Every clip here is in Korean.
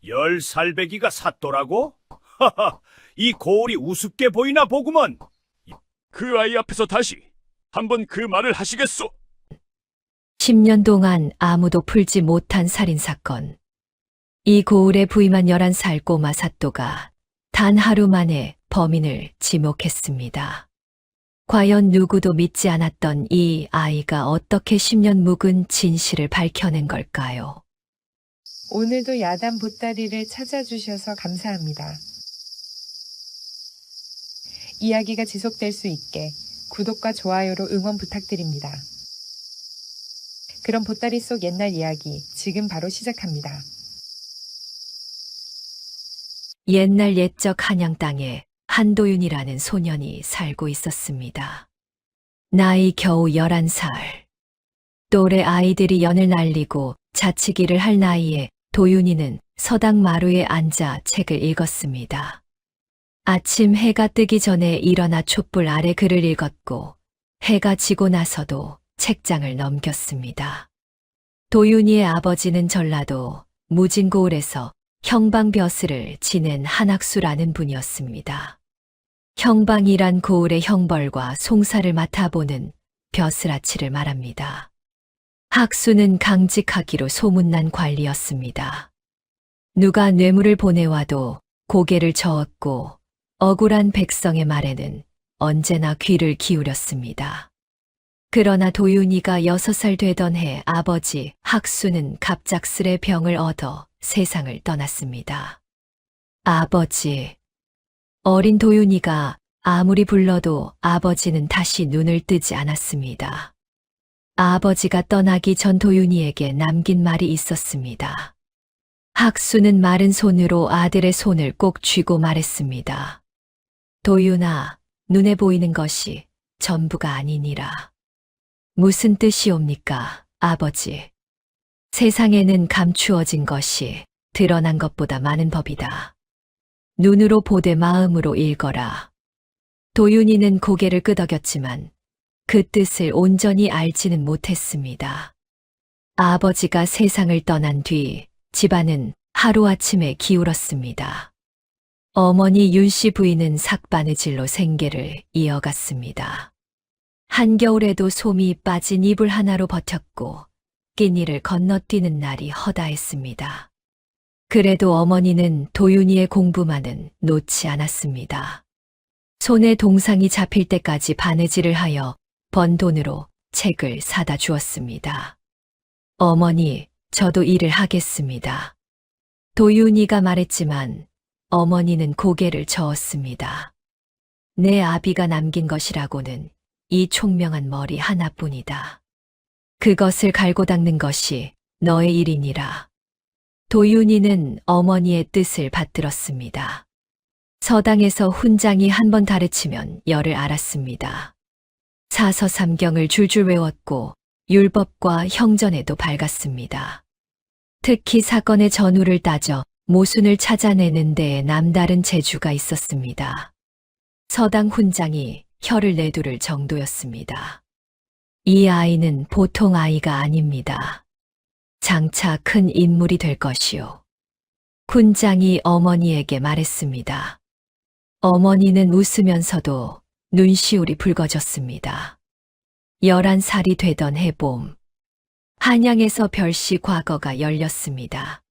열살배기가 삿도라고? 하하, 이 고을이 우습게 보이나 보구먼. 그 아이 앞에서 다시 한번 그 말을 하시겠소? 10년 동안 아무도 풀지 못한 살인사건. 이 고을에 부임한 11살 꼬마 사또가 단 하루 만에 범인을 지목했습니다. 과연 누구도 믿지 않았던 이 아이가 어떻게 10년 묵은 진실을 밝혀낸 걸까요? 오늘도 야단 보따리를 찾아주셔서 감사합니다. 이야기가 지속될 수 있게 구독과 좋아요로 응원 부탁드립니다. 그럼 보따리 속 옛날 이야기 지금 바로 시작합니다. 옛날 옛적 한양 땅에 한도윤이라는 소년이 살고 있었습니다. 나이 겨우 11살. 또래 아이들이 연을 날리고 자치기를 할 나이에 도윤이는 서당 마루에 앉아 책을 읽었습니다. 아침 해가 뜨기 전에 일어나 촛불 아래 글을 읽었고 해가 지고 나서도 책장을 넘겼습니다. 도윤이의 아버지는 전라도 무진고을에서 형방벼슬을 지낸 한학수라는 분이었습니다. 형방이란 고을의 형벌과 송사를 맡아보는 벼슬아치를 말합니다. 학수는 강직하기로 소문난 관리였습니다. 누가 뇌물을 보내와도 고개를 저었고 억울한 백성의 말에는 언제나 귀를 기울였습니다. 그러나 도윤이가 6살 되던 해 아버지 학수는 갑작스레 병을 얻어 세상을 떠났습니다. 아버지. 어린 도윤이가 아무리 불러도 아버지는 다시 눈을 뜨지 않았습니다. 아버지가 떠나기 전 도윤이에게 남긴 말이 있었습니다. 학수는 마른 손으로 아들의 손을 꼭 쥐고 말했습니다. 도윤아, 눈에 보이는 것이 전부가 아니니라. 무슨 뜻이옵니까, 아버지? 세상에는 감추어진 것이 드러난 것보다 많은 법이다. 눈으로 보되 마음으로 읽어라. 도윤이는 고개를 끄덕였지만 그 뜻을 온전히 알지는 못했습니다. 아버지가 세상을 떠난 뒤 집안은 하루아침에 기울었습니다. 어머니 윤씨 부인은 삭바느질로 생계를 이어갔습니다. 한겨울에도 솜이 빠진 이불 하나로 버텼고 끼니를 건너뛰는 날이 허다했습니다. 그래도 어머니는 도윤이의 공부만은 놓지 않았습니다. 손에 동상이 잡힐 때까지 바느질을 하여 번 돈으로 책을 사다 주었습니다. 어머니, 저도 일을 하겠습니다. 도윤이가 말했지만 어머니는 고개를 저었습니다. 내 아비가 남긴 것이라고는 이 총명한 머리 하나뿐이다. 그것을 갈고 닦는 것이 너의 일이니라. 도윤이는 어머니의 뜻을 받들었습니다. 서당에서 훈장이 한 번 가르치면 열을 알았습니다. 사서삼경을 줄줄 외웠고 율법과 형전에도 밝았습니다. 특히 사건의 전후를 따져 모순을 찾아내는 데에 남다른 재주가 있었습니다. 서당 훈장이 혀를 내두를 정도였습니다. 이 아이는 보통 아이가 아닙니다. 장차 큰 인물이 될 것이요. 훈장이 어머니에게 말했습니다. 어머니는 웃으면서도 눈시울이 붉어졌습니다. 11살이 되던 해봄, 한양에서 별시 과거가 열렸습니다.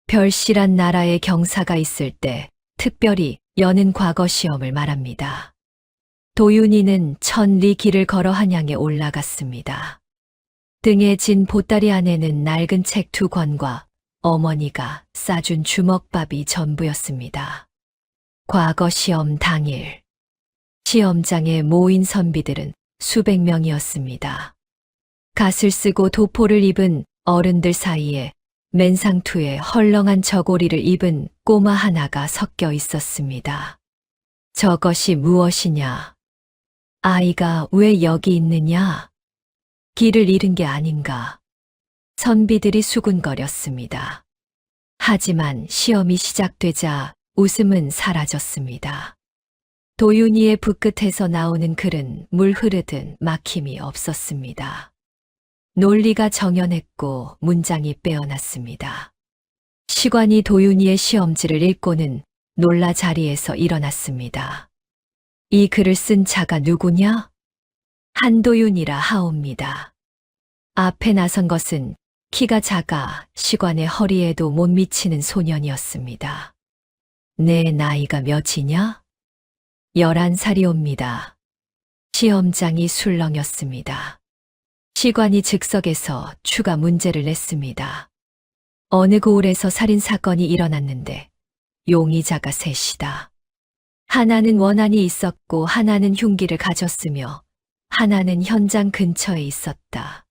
별시란 나라의 경사가 있을 때 특별히 여는 과거 시험을 말합니다. 도윤이는 천리 길을 걸어 한양에 올라갔습니다. 등에 진 보따리 안에는 낡은 책 2권과 어머니가 싸준 주먹밥이 전부였습니다. 과거 시험 당일, 시험장에 모인 선비들은 수백 명이었습니다. 갓을 쓰고 도포를 입은 어른들 사이에 맨상투에 헐렁한 저고리를 입은 꼬마 하나가 섞여 있었습니다. 저것이 무엇이냐? 아이가 왜 여기 있느냐? 길을 잃은 게 아닌가? 선비들이 수군거렸습니다. 하지만 시험이 시작되자 웃음은 사라졌습니다. 도윤이의 붓끝에서 나오는 글은 물 흐르듯 막힘이 없었습니다. 논리가 정연했고 문장이 빼어났습니다. 시관이 도윤이의 시험지를 읽고는 놀라 자리에서 일어났습니다. 이 글을 쓴 자가 누구냐? 한도윤이라 하옵니다. 앞에 나선 것은 키가 작아 시관의 허리에도 못 미치는 소년이었습니다. 내 나이가 몇이냐? 11살이옵니다. 시험장이 술렁였습니다. 시관이 즉석에서 추가 문제를 냈습니다. 어느 고을에서 살인사건이 일어났는데 용의자가 셋이다. 하나는 원한이 있었고 하나는 흉기를 가졌으며 하나는 현장 근처에 있었다.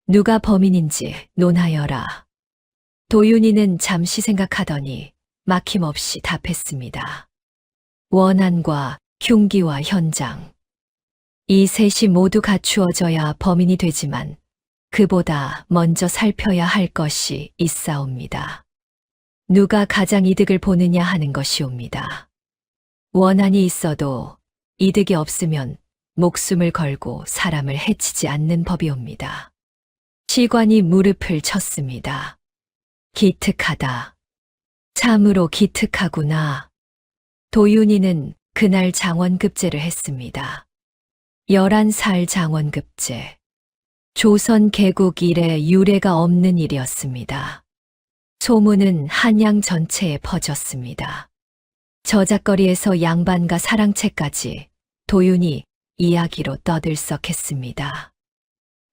누가 범인인지 논하여라. 도윤이는 잠시 생각하더니 막힘없이 답했습니다. 원한과 흉기와 현장. 이 셋이 모두 갖추어져야 범인이 되지만 그보다 먼저 살펴야 할 것이 있사옵니다. 누가 가장 이득을 보느냐 하는 것이옵니다. 원한이 있어도 이득이 없으면 목숨을 걸고 사람을 해치지 않는 법이옵니다. 시관이 무릎을 쳤습니다. 기특하다. 참으로 기특하구나. 도윤이는 그날 장원급제를 했습니다. 11살 장원급제. 조선 개국 이래 유례가 없는 일이었습니다. 소문은 한양 전체에 퍼졌습니다. 저작거리에서 양반과 사랑채까지 도윤이 이야기로 떠들썩했습니다.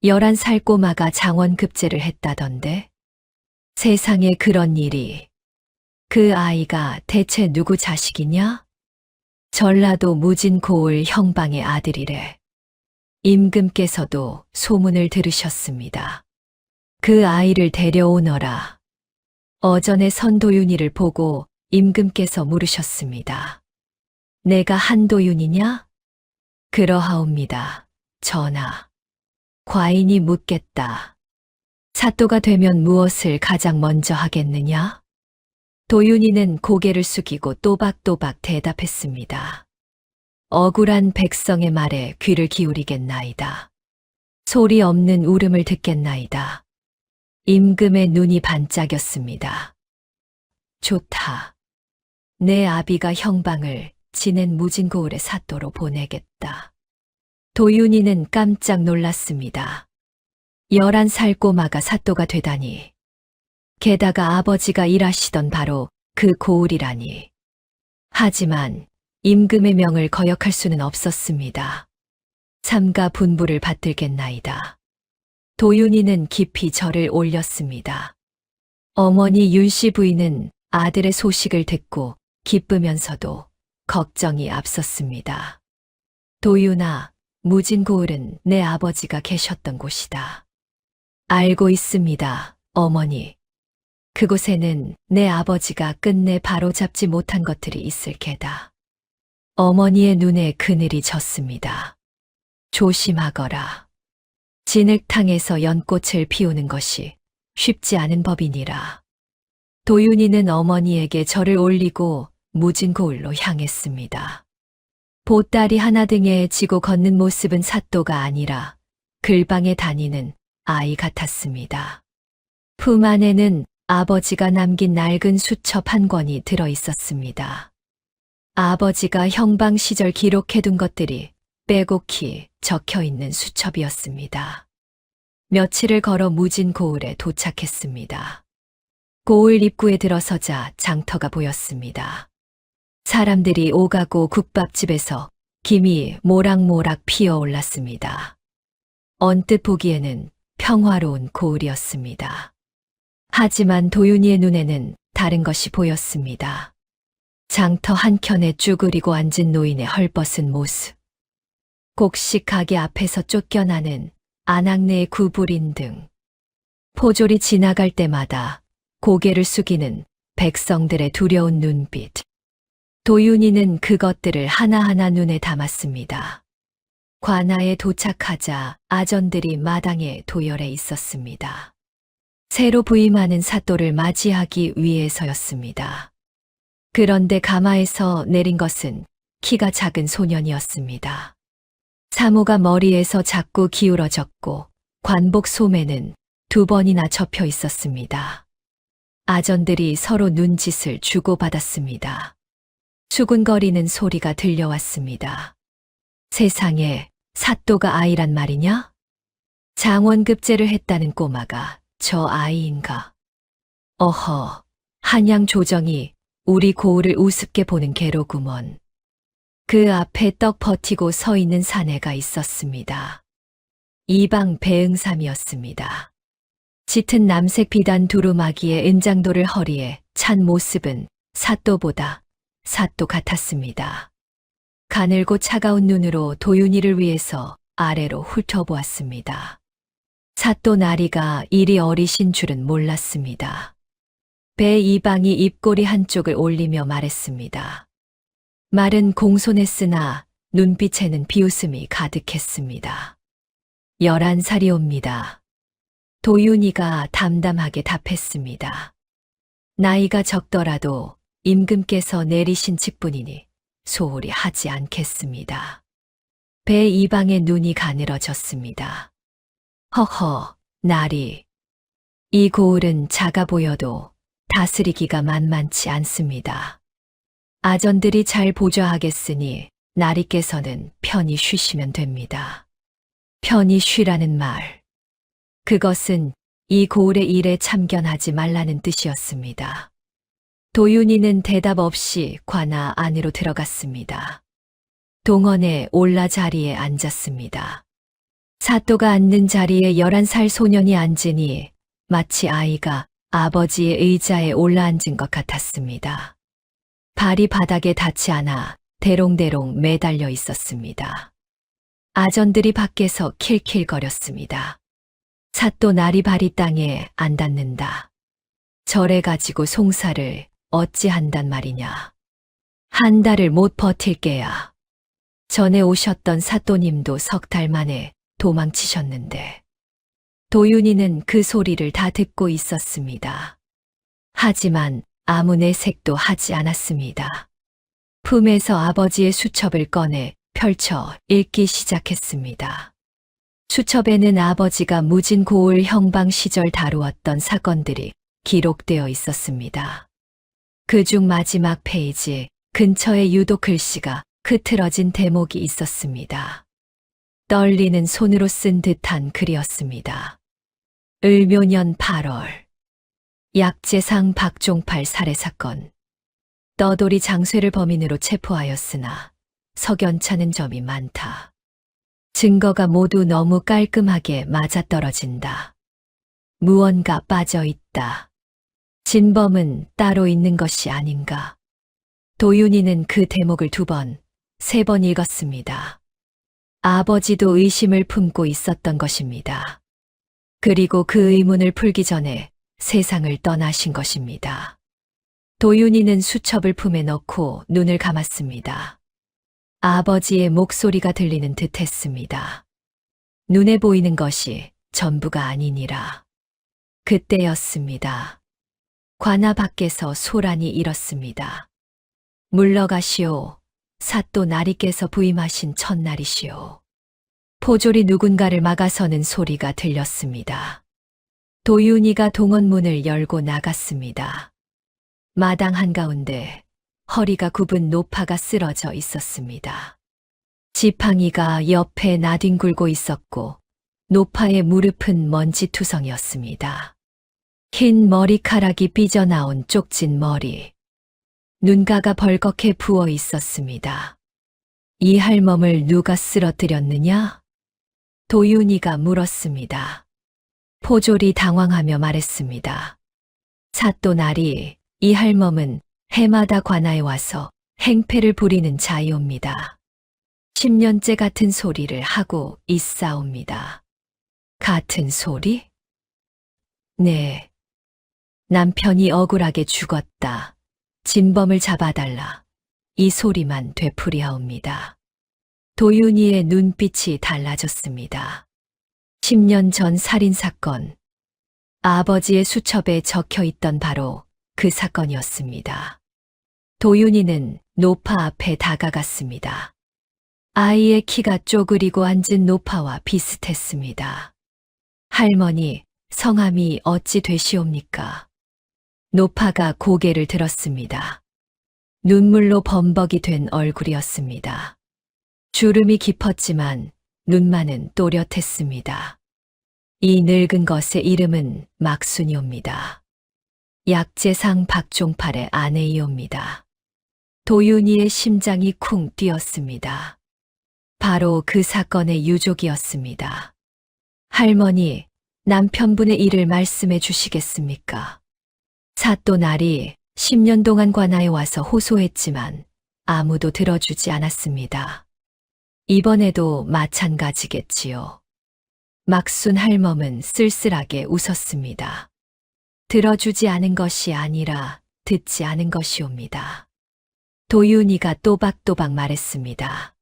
11살 꼬마가 장원급제를 했다던데? 세상에 그런 일이. 그 아이가 대체 누구 자식이냐? 전라도 무진고을 형방의 아들이래. 임금께서도 소문을 들으셨습니다. 그 아이를 데려오너라. 어전에 선도윤이를 보고 임금께서 물으셨습니다. 내가 한도윤이냐? 그러하옵니다. 전하. 과인이 묻겠다. 사또가 되면 무엇을 가장 먼저 하겠느냐? 도윤이는 고개를 숙이고 또박또박 대답했습니다. 억울한 백성의 말에 귀를 기울이겠나이다. 소리 없는 울음을 듣겠나이다. 임금의 눈이 반짝였습니다. 좋다. 내 아비가 형방을 지낸 무진고을의 사또로 보내겠다. 도윤이는 깜짝 놀랐습니다. 11살 꼬마가 사또가 되다니. 게다가 아버지가 일하시던 바로 그 고을이라니. 하지만 임금의 명을 거역할 수는 없었습니다. 삼가 분부를 받들겠나이다. 도윤이는 깊이 절을 올렸습니다. 어머니 윤씨 부인은 아들의 소식을 듣고 기쁘면서도 걱정이 앞섰습니다. 도윤아, 무진고을은 내 아버지가 계셨던 곳이다. 알고 있습니다, 어머니. 그곳에는 내 아버지가 끝내 바로잡지 못한 것들이 있을 게다. 어머니의 눈에 그늘이 졌습니다. 조심하거라. 진흙탕에서 연꽃을 피우는 것이 쉽지 않은 법이니라. 도윤이는 어머니에게 절을 올리고 무진고을로 향했습니다. 보따리 하나 등에 지고 걷는 모습은 사또가 아니라 글방에 다니는 아이 같았습니다. 품 안에는 아버지가 남긴 낡은 수첩 한 권이 들어 있었습니다. 아버지가 형방 시절 기록해둔 것들이 빼곡히 적혀 있는 수첩이었습니다. 며칠을 걸어 무진고을에 도착했습니다. 고을 입구에 들어서자 장터가 보였습니다. 사람들이 오가고 국밥집에서 김이 모락모락 피어올랐습니다. 언뜻 보기에는 평화로운 고을이었습니다. 하지만 도윤이의 눈에는 다른 것이 보였습니다. 장터 한켠에 쭈그리고 앉은 노인의 헐벗은 모습. 곡식 가게 앞에서 쫓겨나는 아낙네의 구부린 등. 포졸이 지나갈 때마다 고개를 숙이는 백성들의 두려운 눈빛. 도윤이는 그것들을 하나하나 눈에 담았습니다. 관아에 도착하자 아전들이 마당에 도열해 있었습니다. 새로 부임하는 사또를 맞이하기 위해서였습니다. 그런데 가마에서 내린 것은 키가 작은 소년이었습니다. 사모가 머리에서 자꾸 기울어졌고 관복 소매는 2번이나 접혀 있었습니다. 아전들이 서로 눈짓을 주고받았습니다. 수군거리는 소리가 들려왔습니다. 세상에, 사또가 아이란 말이냐? 장원급제를 했다는 꼬마가 저 아이인가? 어허, 한양 조정이 우리 고을을 우습게 보는 게로구먼. 그 앞에 떡 버티고 서 있는 사내가 있었습니다. 이방 배응삼이었습니다. 짙은 남색 비단 두루마기에 은장도를 허리에 찬 모습은 사또보다 사또 같았습니다. 가늘고 차가운 눈으로 도윤이를 위해서 아래로 훑어보았습니다. 사또 나리가 이리 어리신 줄은 몰랐습니다. 배 이방이 입꼬리 한쪽을 올리며 말했습니다. 말은 공손했으나 눈빛에는 비웃음이 가득했습니다. 11살이옵니다. 도윤이가 담담하게 답했습니다. 나이가 적더라도 임금께서 내리신 직분이니 소홀히 하지 않겠습니다. 배 이방의 눈이 가늘어졌습니다. 허허, 나리. 이 고을은 작아 보여도 다스리기가 만만치 않습니다. 아전들이 잘 보좌하겠으니 나리께서는 편히 쉬시면 됩니다. 편히 쉬라는 말. 그것은 이 고을의 일에 참견하지 말라는 뜻이었습니다. 도윤이는 대답 없이 관아 안으로 들어갔습니다. 동원에 올라 자리에 앉았습니다. 사또가 앉는 자리에 11살 소년이 앉으니 마치 아이가 아버지의 의자에 올라앉은 것 같았습니다. 발이 바닥에 닿지 않아 대롱대롱 매달려 있었습니다. 아전들이 밖에서 킬킬거렸습니다. 사또 나리 발이 땅에 안 닿는다. 절에 가지고 송사를 어찌한단 말이냐. 한 달을 못 버틸게야. 전에 오셨던 사또님도 석 달 만에 도망치셨는데. 도윤이는 그 소리를 다 듣고 있었습니다. 하지만 아무 내색도 하지 않았습니다. 품에서 아버지의 수첩을 꺼내 펼쳐 읽기 시작했습니다. 수첩에는 아버지가 무진 고을 형방 시절 다루었던 사건들이 기록되어 있었습니다. 그중 마지막 페이지 근처에 유독 글씨가 흐트러진 대목이 있었습니다. 떨리는 손으로 쓴 듯한 글이었습니다. 을묘년 8월 약재상 박종팔 살해 사건. 떠돌이 장쇠를 범인으로 체포하였으나 석연찮은 점이 많다. 증거가 모두 너무 깔끔하게 맞아떨어진다. 무언가 빠져있다. 진범은 따로 있는 것이 아닌가. 도윤이는 그 대목을 2번, 3번 읽었습니다. 아버지도 의심을 품고 있었던 것입니다. 그리고 그 의문을 풀기 전에 세상을 떠나신 것입니다. 도윤이는 수첩을 품에 넣고 눈을 감았습니다. 아버지의 목소리가 들리는 듯 했습니다. 눈에 보이는 것이 전부가 아니니라. 그때였습니다. 관아 밖에서 소란이 일었습니다. 물러가시오. 사또 나리께서 부임하신 첫날이시오. 포졸이 누군가를 막아서는 소리가 들렸습니다. 도윤이가 동원문을 열고 나갔습니다. 마당 한가운데 허리가 굽은 노파가 쓰러져 있었습니다. 지팡이가 옆에 나뒹굴고 있었고 노파의 무릎은 먼지투성이었습니다. 흰 머리카락이 삐져나온 쪽진 머리. 눈가가 벌겋게 부어 있었습니다. 이 할멈을 누가 쓰러뜨렸느냐? 도윤이가 물었습니다. 포졸이 당황하며 말했습니다. 사또 나리, 이 할멈은 해마다 관아에 와서 행패를 부리는 자이옵니다. 10년째 같은 소리를 하고 있사옵니다. 같은 소리? 네. 남편이 억울하게 죽었다. 진범을 잡아달라. 이 소리만 되풀이하옵니다. 도윤이의 눈빛이 달라졌습니다. 10년 전 살인사건. 아버지의 수첩에 적혀 있던 바로 그 사건이었습니다. 도윤이는 노파 앞에 다가갔습니다. 아이의 키가 쪼그리고 앉은 노파와 비슷했습니다. 할머니, 성함이 어찌 되시옵니까? 노파가 고개를 들었습니다. 눈물로 범벅이 된 얼굴이었습니다. 주름이 깊었지만 눈만은 또렷했습니다. 이 늙은 것의 이름은 막순이옵니다. 약재상 박종팔의 아내이옵니다. 도윤이의 심장이 쿵 뛰었습니다. 바로 그 사건의 유족이었습니다. 할머니, 남편분의 일을 말씀해 주시겠습니까? 사또날이 10년 동안 관아에 와서 호소했지만 아무도 들어주지 않았습니다. 이번에도 마찬가지겠지요. 막순 할멈은 쓸쓸하게 웃었습니다. 들어주지 않은 것이 아니라 듣지 않은 것이옵니다. 도윤이가 또박또박 말했습니다.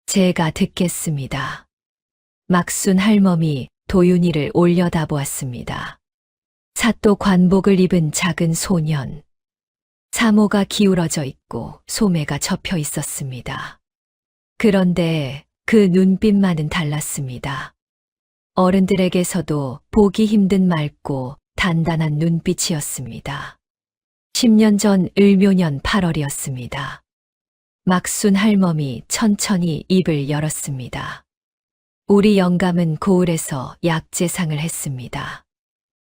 제가 듣겠습니다. 막순 할멈이 도윤이를 올려다보았습니다. 사또 관복을 입은 작은 소년. 사모가 기울어져 있고 소매가 접혀 있었습니다. 그런데 그 눈빛만은 달랐습니다. 어른들에게서도 보기 힘든 맑고 단단한 눈빛이었습니다. 10년 전 을묘년 8월이었습니다. 막순 할멈이 천천히 입을 열었습니다. 우리 영감은 고을에서 약재상을 했습니다.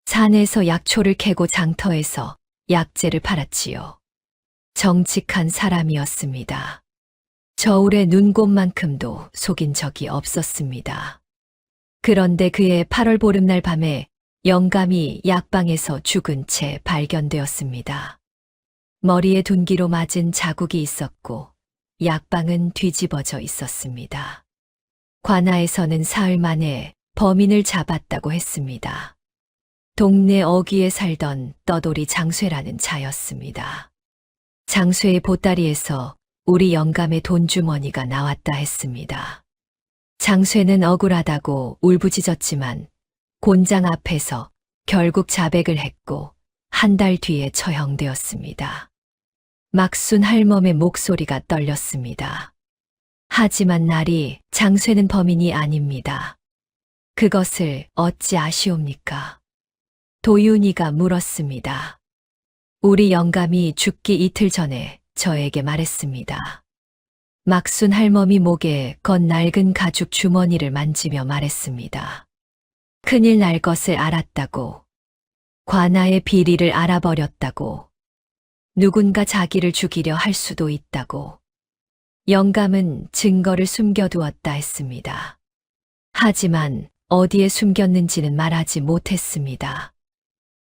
산에서 약초를 캐고 장터에서 약재를 팔았지요. 정직한 사람이었습니다. 저울의 눈곱만큼도 속인 적이 없었습니다. 그런데 그해 8월 보름날 밤에 영감이 약방에서 죽은 채 발견되었습니다. 머리에 둔기로 맞은 자국이 있었고 약방은 뒤집어져 있었습니다. 관아에서는 사흘 만에 범인을 잡았다고 했습니다. 동네 어귀에 살던 떠돌이 장쇠라는 자였습니다. 장쇠의 보따리에서 우리 영감의 돈주머니가 나왔다 했습니다. 장쇠는 억울하다고 울부짖었지만 곤장 앞에서 결국 자백을 했고 한 달 뒤에 처형되었습니다. 막순 할멈의 목소리가 떨렸습니다. 하지만 날이 장쇠는 범인이 아닙니다. 그것을 어찌 아시옵니까? 도윤이가 물었습니다. 우리 영감이 죽기 이틀 전에 저에게 말했습니다. 막순 할멈이 목에 건 낡은 가죽 주머니를 만지며 말했습니다. 큰일 날 것을 알았다고. 관아의 비리를 알아버렸다고. 누군가 자기를 죽이려 할 수도 있다고. 영감은 증거를 숨겨두었다 했습니다. 하지만 어디에 숨겼는지는 말하지 못했습니다.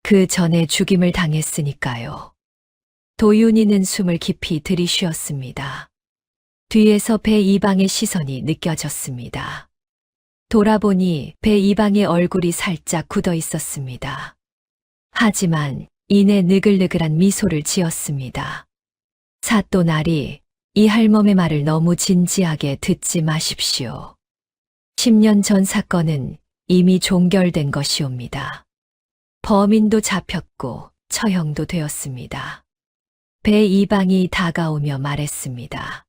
그 전에 죽임을 당했으니까요. 도윤이는 숨을 깊이 들이쉬었습니다. 뒤에서 배 이방의 시선이 느껴졌습니다. 돌아보니 배 이방의 얼굴이 살짝 굳어 있었습니다. 하지만 이내 느글느글한 미소를 지었습니다. 사또날이 이 할멈의 말을 너무 진지하게 듣지 마십시오. 10년 전 사건은 이미 종결된 것이옵니다. 범인도 잡혔고 처형도 되었습니다. 배 이방이 다가오며 말했습니다.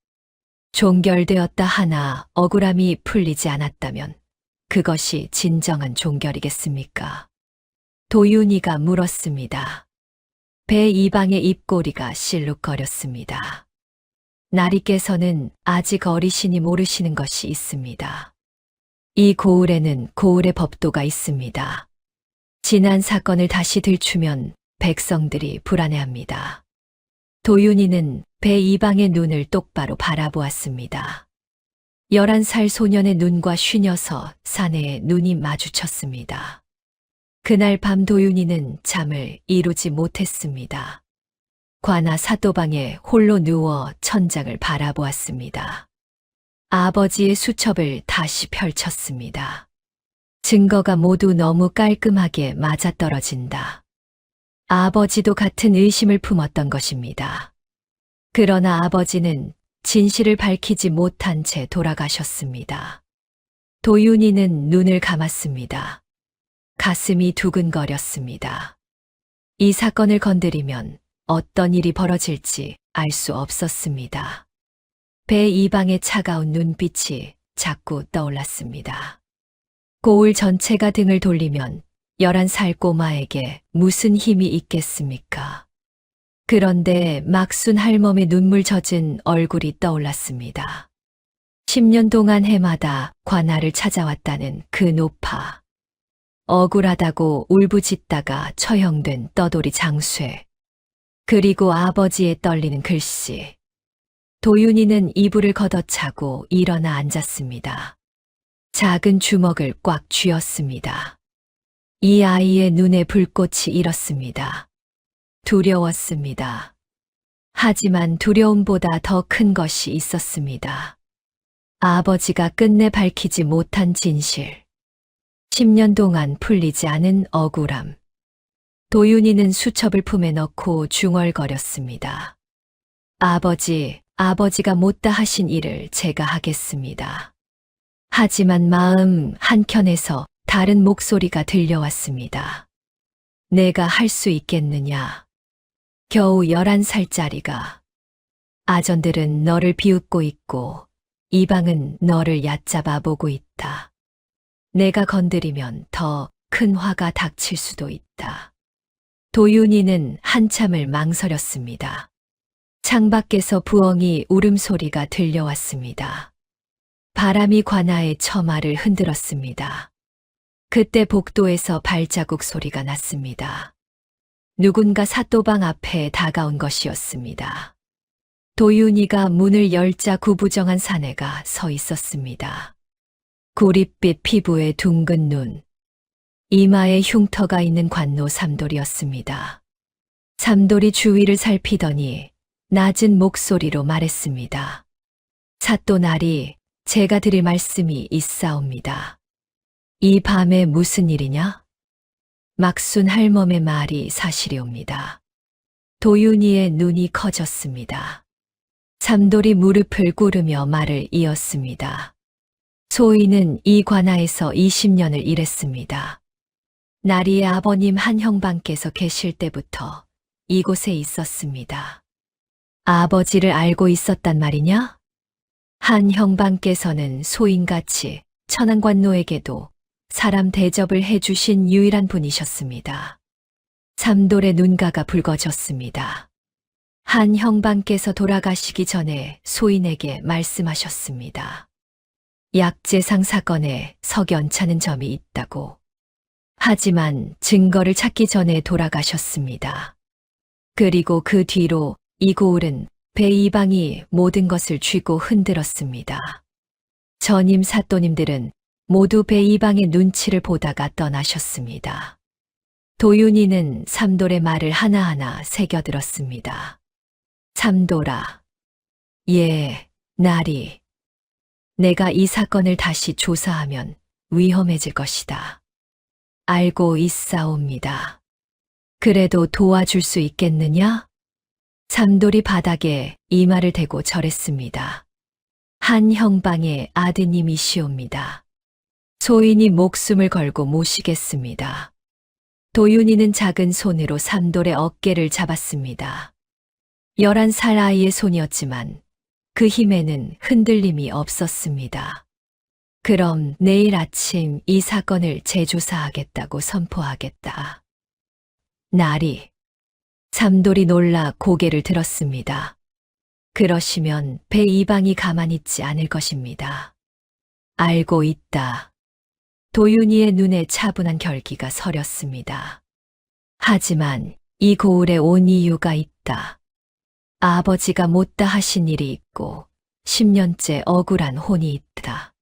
종결되었다 하나 억울함이 풀리지 않았다면 그것이 진정한 종결이겠습니까? 도윤이가 물었습니다. 배 이방의 입꼬리가 실룩거렸습니다. 나리께서는 아직 어리시니 모르시는 것이 있습니다. 이 고을에는 고을의 법도가 있습니다. 지난 사건을 다시 들추면 백성들이 불안해합니다. 도윤이는 배 이방의 눈을 똑바로 바라보았습니다. 11살 소년의 눈과 쉬녀서 사내의 눈이 마주쳤습니다. 그날 밤 도윤이는 잠을 이루지 못했습니다. 관아 사또방에 홀로 누워 천장을 바라보았습니다. 아버지의 수첩을 다시 펼쳤습니다. 증거가 모두 너무 깔끔하게 맞아떨어진다. 아버지도 같은 의심을 품었던 것입니다. 그러나 아버지는 진실을 밝히지 못한 채 돌아가셨습니다. 도윤이는 눈을 감았습니다. 가슴이 두근거렸습니다. 이 사건을 건드리면 어떤 일이 벌어질지 알 수 없었습니다. 배 이방의 차가운 눈빛이 자꾸 떠올랐습니다. 고을 전체가 등을 돌리면 11살 꼬마에게 무슨 힘이 있겠습니까? 그런데 막순 할멈의 눈물 젖은 얼굴이 떠올랐습니다. 10년 동안 해마다 관아를 찾아왔다는 그 노파. 억울하다고 울부짖다가 처형된 떠돌이 장쇠. 그리고 아버지의 떨리는 글씨. 도윤이는 이불을 걷어차고 일어나 앉았습니다. 작은 주먹을 꽉 쥐었습니다. 이 아이의 눈에 불꽃이 일었습니다. 두려웠습니다. 하지만 두려움보다 더 큰 것이 있었습니다. 아버지가 끝내 밝히지 못한 진실. 10년 동안 풀리지 않은 억울함. 도윤이는 수첩을 품에 넣고 중얼거렸습니다. 아버지가 못다 하신 일을 제가 하겠습니다. 하지만 마음 한켠에서 다른 목소리가 들려왔습니다. 내가 할 수 있겠느냐? 겨우 11살짜리가. 아전들은 너를 비웃고 있고 이방은 너를 얕잡아 보고 있다. 내가 건드리면 더 큰 화가 닥칠 수도 있다. 도윤이는 한참을 망설였습니다. 창밖에서 부엉이 울음소리가 들려왔습니다. 바람이 관아의 처마를 흔들었습니다. 그때 복도에서 발자국 소리가 났습니다. 누군가 사또방 앞에 다가온 것이었습니다. 도윤이가 문을 열자 구부정한 사내가 서 있었습니다. 구릿빛 피부에 둥근 눈, 이마에 흉터가 있는 관노 삼돌이었습니다. 삼돌이 주위를 살피더니 낮은 목소리로 말했습니다. 사또나리, 제가 드릴 말씀이 있사옵니다. 이 밤에 무슨 일이냐? 막순 할멈의 말이 사실이옵니다. 도윤이의 눈이 커졌습니다. 삼돌이 무릎을 꿇으며 말을 이었습니다. 소인은 이 관아에서 20년을 일했습니다. 나리의 아버님 한형방께서 계실 때부터 이곳에 있었습니다. 아버지를 알고 있었단 말이냐? 한형방께서는 소인같이 천안관노에게도 사람 대접을 해주신 유일한 분이셨습니다. 삼돌의 눈가가 붉어졌습니다. 한형방께서 돌아가시기 전에 소인에게 말씀하셨습니다. 약재상 사건에 석연찮은 점이 있다고. 하지만 증거를 찾기 전에 돌아가셨습니다. 그리고 그 뒤로 이 고을은 배 이방이 모든 것을 쥐고 흔들었습니다. 전임 사또님들은 모두 배 이방의 눈치를 보다가 떠나셨습니다. 도윤이는 삼돌의 말을 하나하나 새겨들었습니다. 삼돌아, 예, 나리. 내가 이 사건을 다시 조사하면 위험해질 것이다. 알고 있사옵니다. 그래도 도와줄 수 있겠느냐? 삼돌이 바닥에 이마를 대고 절했습니다. 한형방의 아드님이시옵니다. 소인이 목숨을 걸고 모시겠습니다. 도윤이는 작은 손으로 삼돌의 어깨를 잡았습니다. 11살 아이의 손이었지만 그 힘에는 흔들림이 없었습니다. 그럼 내일 아침 이 사건을 재조사하겠다고 선포하겠다. 나리. 삼돌이 놀라 고개를 들었습니다. 그러시면 배 이방이 가만히 있지 않을 것입니다. 알고 있다. 도윤이의 눈에 차분한 결기가 서렸습니다. 하지만 이 고을에 온 이유가 있다. 아버지가 못다 하신 일이 있고 10년째 억울한 혼이 있다.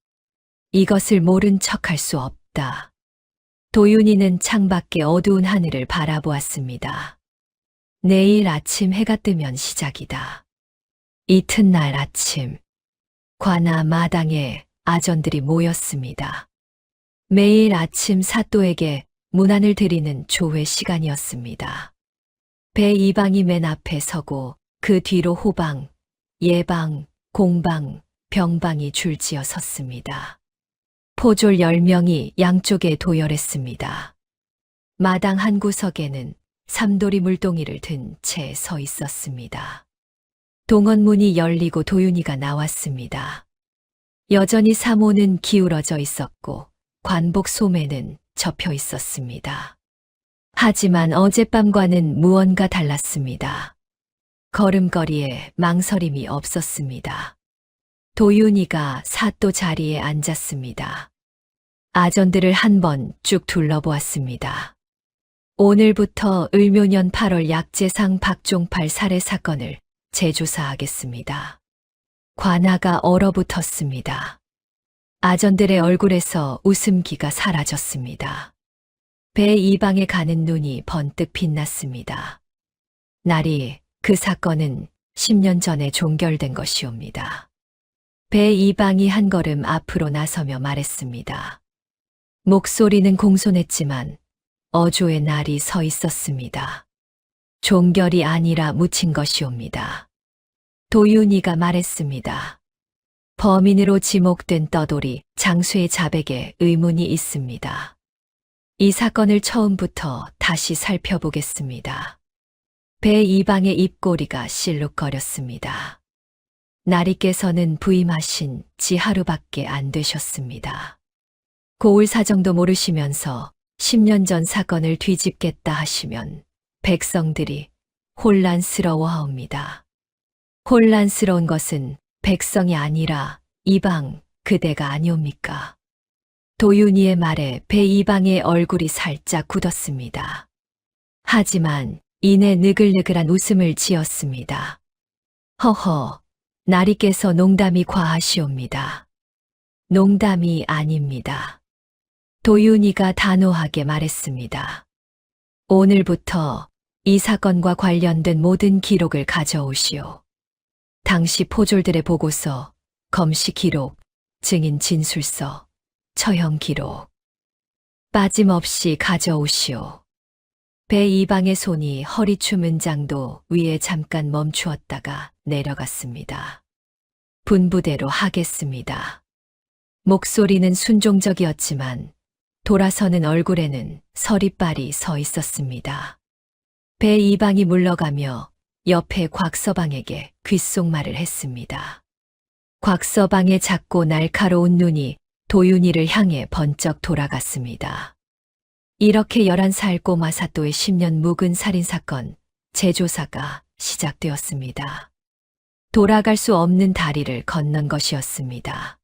이것을 모른 척할 수 없다. 도윤이는 창밖의 어두운 하늘을 바라보았습니다. 내일 아침 해가 뜨면 시작이다. 이튿날 아침, 관아 마당에 아전들이 모였습니다. 매일 아침 사또에게 문안을 드리는 조회 시간이었습니다. 배 이방이 맨 앞에 서고 그 뒤로 호방, 예방, 공방, 병방이 줄지어 섰습니다. 포졸 10명이 양쪽에 도열했습니다. 마당 한 구석에는 삼돌이 물동이를 든 채 서 있었습니다. 동원문이 열리고 도윤이가 나왔습니다. 여전히 사모는 기울어져 있었고 관복 소매는 접혀 있었습니다. 하지만 어젯밤과는 무언가 달랐습니다. 걸음걸이에 망설임이 없었습니다. 도윤이가 사또 자리에 앉았습니다. 아전들을 한번 쭉 둘러보았습니다. 오늘부터 을묘년 8월 약재상 박종팔 살해 사건을 재조사하겠습니다. 관아가 얼어붙었습니다. 아전들의 얼굴에서 웃음기가 사라졌습니다. 배 이방에 가는 눈이 번뜩 빛났습니다. 날이 그 사건은 10년 전에 종결된 것이옵니다. 배 이방이 한 걸음 앞으로 나서며 말했습니다. 목소리는 공손했지만 어조의 날이 서 있었습니다. 종결이 아니라 묻힌 것이옵니다. 도윤이가 말했습니다. 범인으로 지목된 떠돌이 장쇠의 자백에 의문이 있습니다. 이 사건을 처음부터 다시 살펴보겠습니다. 배 이방의 입꼬리가 실룩거렸습니다. 나리께서는 부임하신 지 하루밖에 안 되셨습니다. 고을 사정도 모르시면서 10년 전 사건을 뒤집겠다 하시면 백성들이 혼란스러워하옵니다. 혼란스러운 것은 백성이 아니라 이방 그대가 아니옵니까? 도윤이의 말에 배 이방의 얼굴이 살짝 굳었습니다. 하지만 이내 느글느글한 웃음을 지었습니다. 허허, 나리께서 농담이 과하시옵니다. 농담이 아닙니다. 도윤이가 단호하게 말했습니다. 오늘부터 이 사건과 관련된 모든 기록을 가져오시오. 당시 포졸들의 보고서, 검시 기록, 증인 진술서, 처형 기록. 빠짐없이 가져오시오. 배 이방의 손이 허리춤 은장도 위에 잠깐 멈추었다가 내려갔습니다. 분부대로 하겠습니다. 목소리는 순종적이었지만 돌아서는 얼굴에는 서리빨이 서 있었습니다. 배 이방이 물러가며 옆에 곽서방에게 귓속말을 했습니다. 곽서방의 작고 날카로운 눈이 도윤이를 향해 번쩍 돌아갔습니다. 이렇게 11살 꼬마 사또의 10년 묵은 살인사건 재조사가 시작되었습니다. 돌아갈 수 없는 다리를 건넌 것이었습니다.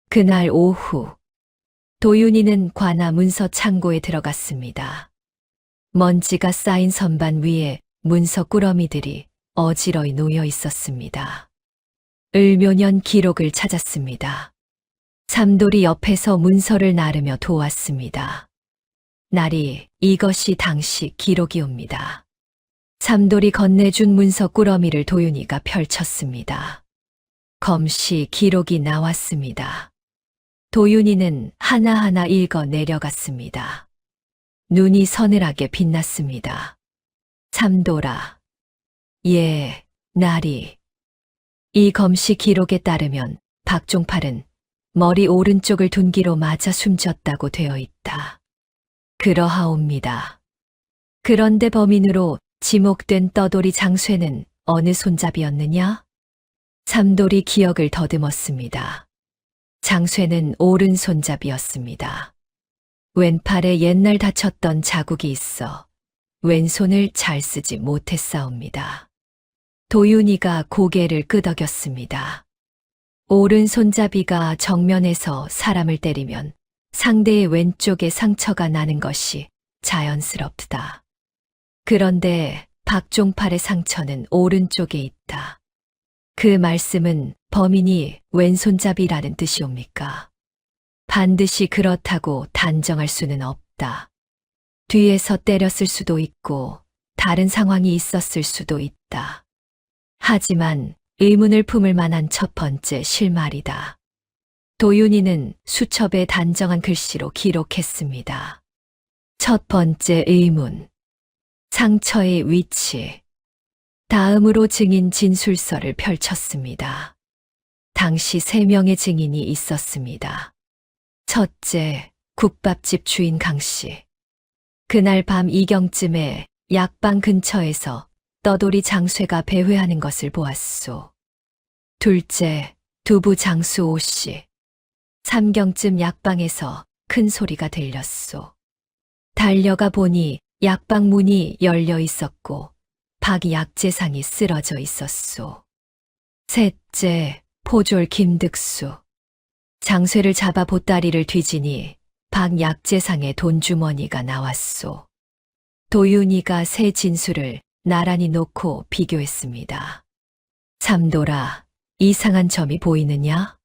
그날 오후 도윤이는 관아 문서 창고에 들어갔습니다. 먼지가 쌓인 선반 위에 문서 꾸러미들이 어지러이 놓여 있었습니다. 을묘년 기록을 찾았습니다. 삼돌이 옆에서 문서를 나르며 도왔습니다. 날이 이것이 당시 기록이옵니다. 삼돌이 건네준 문서 꾸러미를 도윤이가 펼쳤습니다. 검시 기록이 나왔습니다. 도윤이는 하나하나 읽어 내려갔습니다. 눈이 서늘하게 빛났습니다. 삼돌아, 예, 나리. 이 검시 기록에 따르면 박종팔은 머리 오른쪽을 둔기로 맞아 숨졌다고 되어 있다. 그러하옵니다. 그런데 범인으로 지목된 떠돌이 장쇠는 어느 손잡이였느냐? 삼돌이 기억을 더듬었습니다. 장쇠는 오른손잡이였습니다. 왼팔에 옛날 다쳤던 자국이 있어 왼손을 잘 쓰지 못했사옵니다. 도윤이가 고개를 끄덕였습니다. 오른손잡이가 정면에서 사람을 때리면 상대의 왼쪽에 상처가 나는 것이 자연스럽다. 그런데 박종팔의 상처는 오른쪽에 있다. 그 말씀은 범인이 왼손잡이라는 뜻이옵니까? 반드시 그렇다고 단정할 수는 없다. 뒤에서 때렸을 수도 있고 다른 상황이 있었을 수도 있다. 하지만 의문을 품을 만한 첫 번째 실마리다. 도윤이는 수첩에 단정한 글씨로 기록했습니다. 첫 번째 의문. 상처의 위치. 다음으로 증인 진술서를 펼쳤습니다. 당시 3명의 증인이 있었습니다. 첫째, 국밥집 주인 강씨. 그날 밤 2경쯤에 약방 근처에서 떠돌이 장쇠가 배회하는 것을 보았소. 둘째, 두부 장수 오씨. 3경쯤 약방에서 큰 소리가 들렸소. 달려가 보니 약방 문이 열려 있었고 박 약재상이 쓰러져 있었소. 셋째, 포졸 김득수. 장쇠를 잡아 보따리를 뒤지니 박 약재상의 돈주머니가 나왔소. 도윤이가 새 진술을 나란히 놓고 비교했습니다. 삼돌아, 이상한 점이 보이느냐?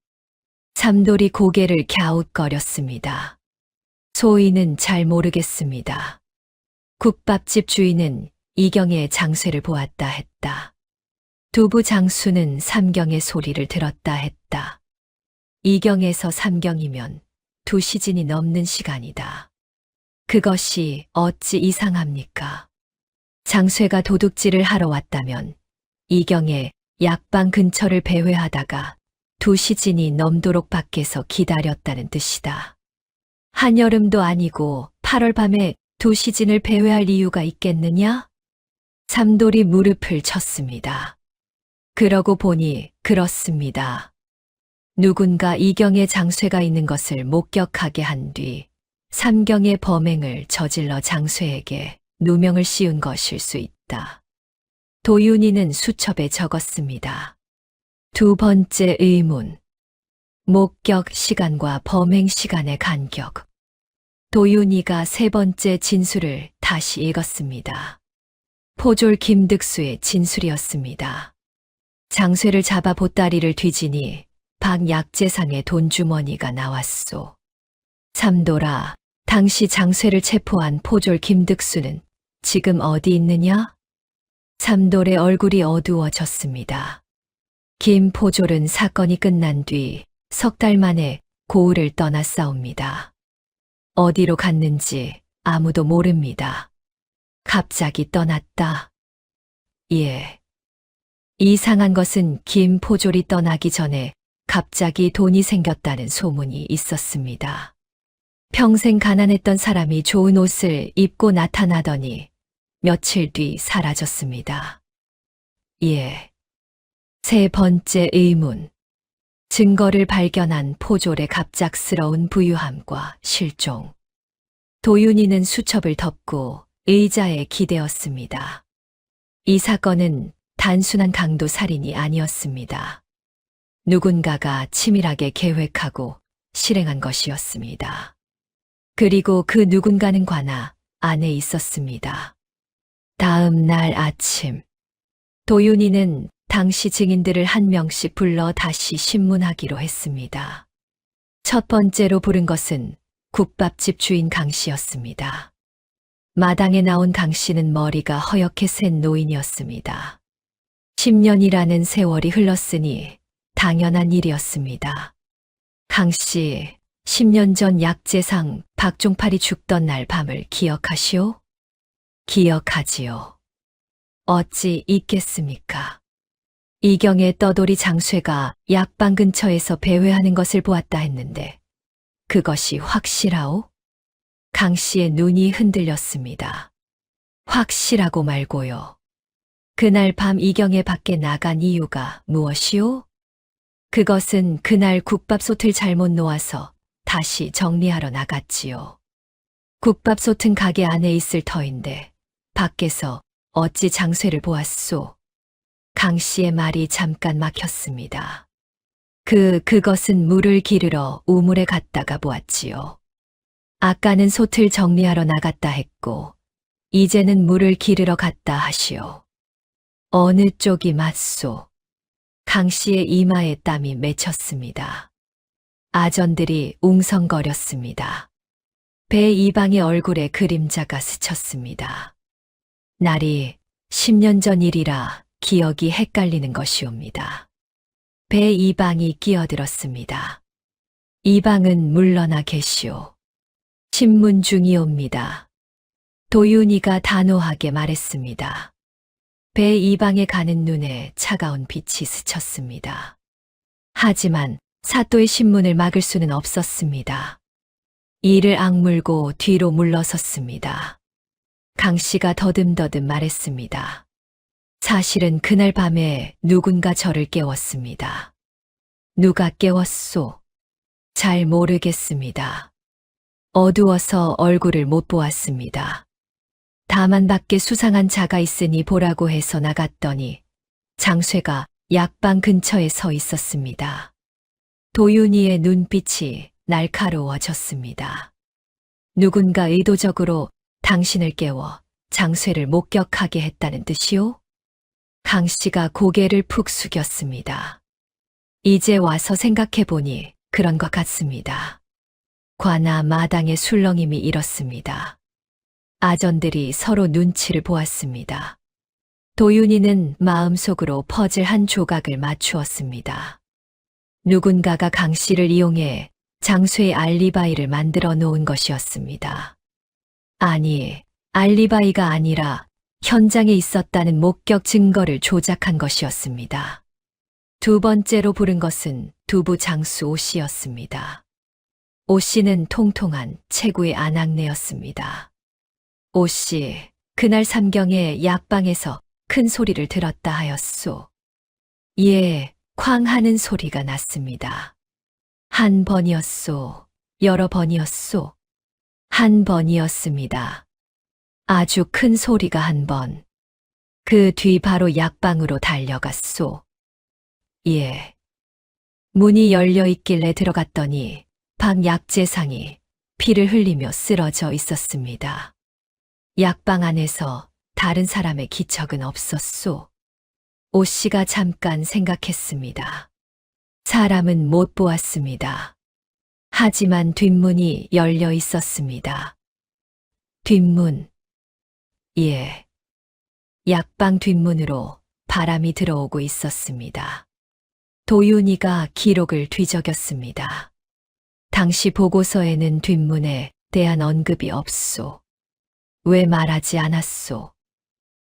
삼돌이 고개를 갸웃거렸습니다. 소인은 잘 모르겠습니다. 국밥집 주인은 이경의 장쇠를 보았다 했다. 두부 장수는 삼경의 소리를 들었다 했다. 이경에서 삼경이면 2시즌이 넘는 시간이다. 그것이 어찌 이상합니까? 장쇠가 도둑질을 하러 왔다면 이경의 약방 근처를 배회하다가 2시즌이 넘도록 밖에서 기다렸다는 뜻이다. 한여름도 아니고 8월 밤에 2시즌을 배회할 이유가 있겠느냐? 삼돌이 무릎을 쳤습니다. 그러고 보니 그렇습니다. 누군가 이경의 장쇠가 있는 것을 목격하게 한 뒤 삼경의 범행을 저질러 장쇠에게 누명을 씌운 것일 수 있다. 도윤이는 수첩에 적었습니다. 두 번째 의문. 목격 시간과 범행 시간의 간격. 도윤이가 세 번째 진술을 다시 읽었습니다. 포졸 김득수의 진술이었습니다. 장쇠를 잡아 보따리를 뒤지니 박 약재상의 돈주머니가 나왔소. 삼돌아, 당시 장쇠를 체포한 포졸 김득수는 지금 어디 있느냐? 삼돌의 얼굴이 어두워졌습니다. 김 포졸은 사건이 끝난 뒤 석 달 만에 고을을 떠났사옵니다. 어디로 갔는지 아무도 모릅니다. 갑자기 떠났다. 예. 이상한 것은 김 포졸이 떠나기 전에 갑자기 돈이 생겼다는 소문이 있었습니다. 평생 가난했던 사람이 좋은 옷을 입고 나타나더니 며칠 뒤 사라졌습니다. 예. 세 번째 의문. 증거를 발견한 포졸의 갑작스러운 부유함과 실종. 도윤이는 수첩을 덮고 의자에 기대었습니다. 이 사건은 단순한 강도 살인이 아니었습니다. 누군가가 치밀하게 계획하고 실행한 것이었습니다. 그리고 그 누군가는 관아 안에 있었습니다. 다음 날 아침, 도윤이는 당시 증인들을 한 명씩 불러 다시 신문하기로 했습니다. 첫 번째로 부른 것은 국밥집 주인 강 씨였습니다. 마당에 나온 강 씨는 머리가 허옇게 센 노인이었습니다. 10년이라는 세월이 흘렀으니 당연한 일이었습니다. 강 씨, 10년 전 약재상 박종팔이 죽던 날 밤을 기억하시오? 기억하지요. 어찌 잊겠습니까? 이경의 떠돌이 장쇠가 약방 근처에서 배회하는 것을 보았다 했는데 그것이 확실하오? 강 씨의 눈이 흔들렸습니다. 확실하고 말고요. 그날 밤 이경의 밖에 나간 이유가 무엇이오? 그것은 그날 국밥솥을 잘못 놓아서 다시 정리하러 나갔지요. 국밥솥은 가게 안에 있을 터인데 밖에서 어찌 장쇠를 보았소? 강 씨의 말이 잠깐 막혔습니다. 그것은 물을 기르러 우물에 갔다가 보았지요. 아까는 솥을 정리하러 나갔다 했고 이제는 물을 기르러 갔다 하시오. 어느 쪽이 맞소? 강 씨의 이마에 땀이 맺혔습니다. 아전들이 웅성거렸습니다. 배 이방의 얼굴에 그림자가 스쳤습니다. 날이 10년 전 일이라 기억이 헷갈리는 것이옵니다. 배 이방이 끼어들었습니다. 이방은 물러나 계시오. 신문 중이옵니다. 도윤이가 단호하게 말했습니다. 배 이방에 가는 눈에 차가운 빛이 스쳤습니다. 하지만 사또의 신문을 막을 수는 없었습니다. 이를 악물고 뒤로 물러섰습니다. 강 씨가 더듬더듬 말했습니다. 사실은 그날 밤에 누군가 저를 깨웠습니다. 누가 깨웠소? 잘 모르겠습니다. 어두워서 얼굴을 못 보았습니다. 다만 밖에 수상한 자가 있으니 보라고 해서 나갔더니 장쇠가 약방 근처에 서 있었습니다. 도윤이의 눈빛이 날카로워졌습니다. 누군가 의도적으로 당신을 깨워 장쇠를 목격하게 했다는 뜻이오? 강 씨가 고개를 푹 숙였습니다. 이제 와서 생각해보니 그런 것 같습니다. 관아 마당의 술렁임이 일었습니다. 아전들이 서로 눈치를 보았습니다. 도윤이는 마음속으로 퍼즐 한 조각을 맞추었습니다. 누군가가 강 씨를 이용해 장쇠의 알리바이를 만들어 놓은 것이었습니다. 아니, 알리바이가 아니라 현장에 있었다는 목격 증거를 조작한 것이었습니다. 두 번째로 부른 것은 두부 장수 오 씨였습니다. 오 씨는 통통한 최고의 아낙네였습니다. 오 씨, 그날 삼경에 약방에서 큰 소리를 들었다 하였소. 예, 쾅 하는 소리가 났습니다. 한 번이었소, 여러 번이었소. 한 번이었습니다. 아주 큰 소리가 한 번. 그 뒤 바로 약방으로 달려갔소. 예. 문이 열려 있길래 들어갔더니 박 약재상이 피를 흘리며 쓰러져 있었습니다. 약방 안에서 다른 사람의 기척은 없었소. 오 씨가 잠깐 생각했습니다. 사람은 못 보았습니다. 하지만 뒷문이 열려 있었습니다. 뒷문. 예. 약방 뒷문으로 바람이 들어오고 있었습니다. 도윤이가 기록을 뒤적였습니다. 당시 보고서에는 뒷문에 대한 언급이 없소. 왜 말하지 않았소?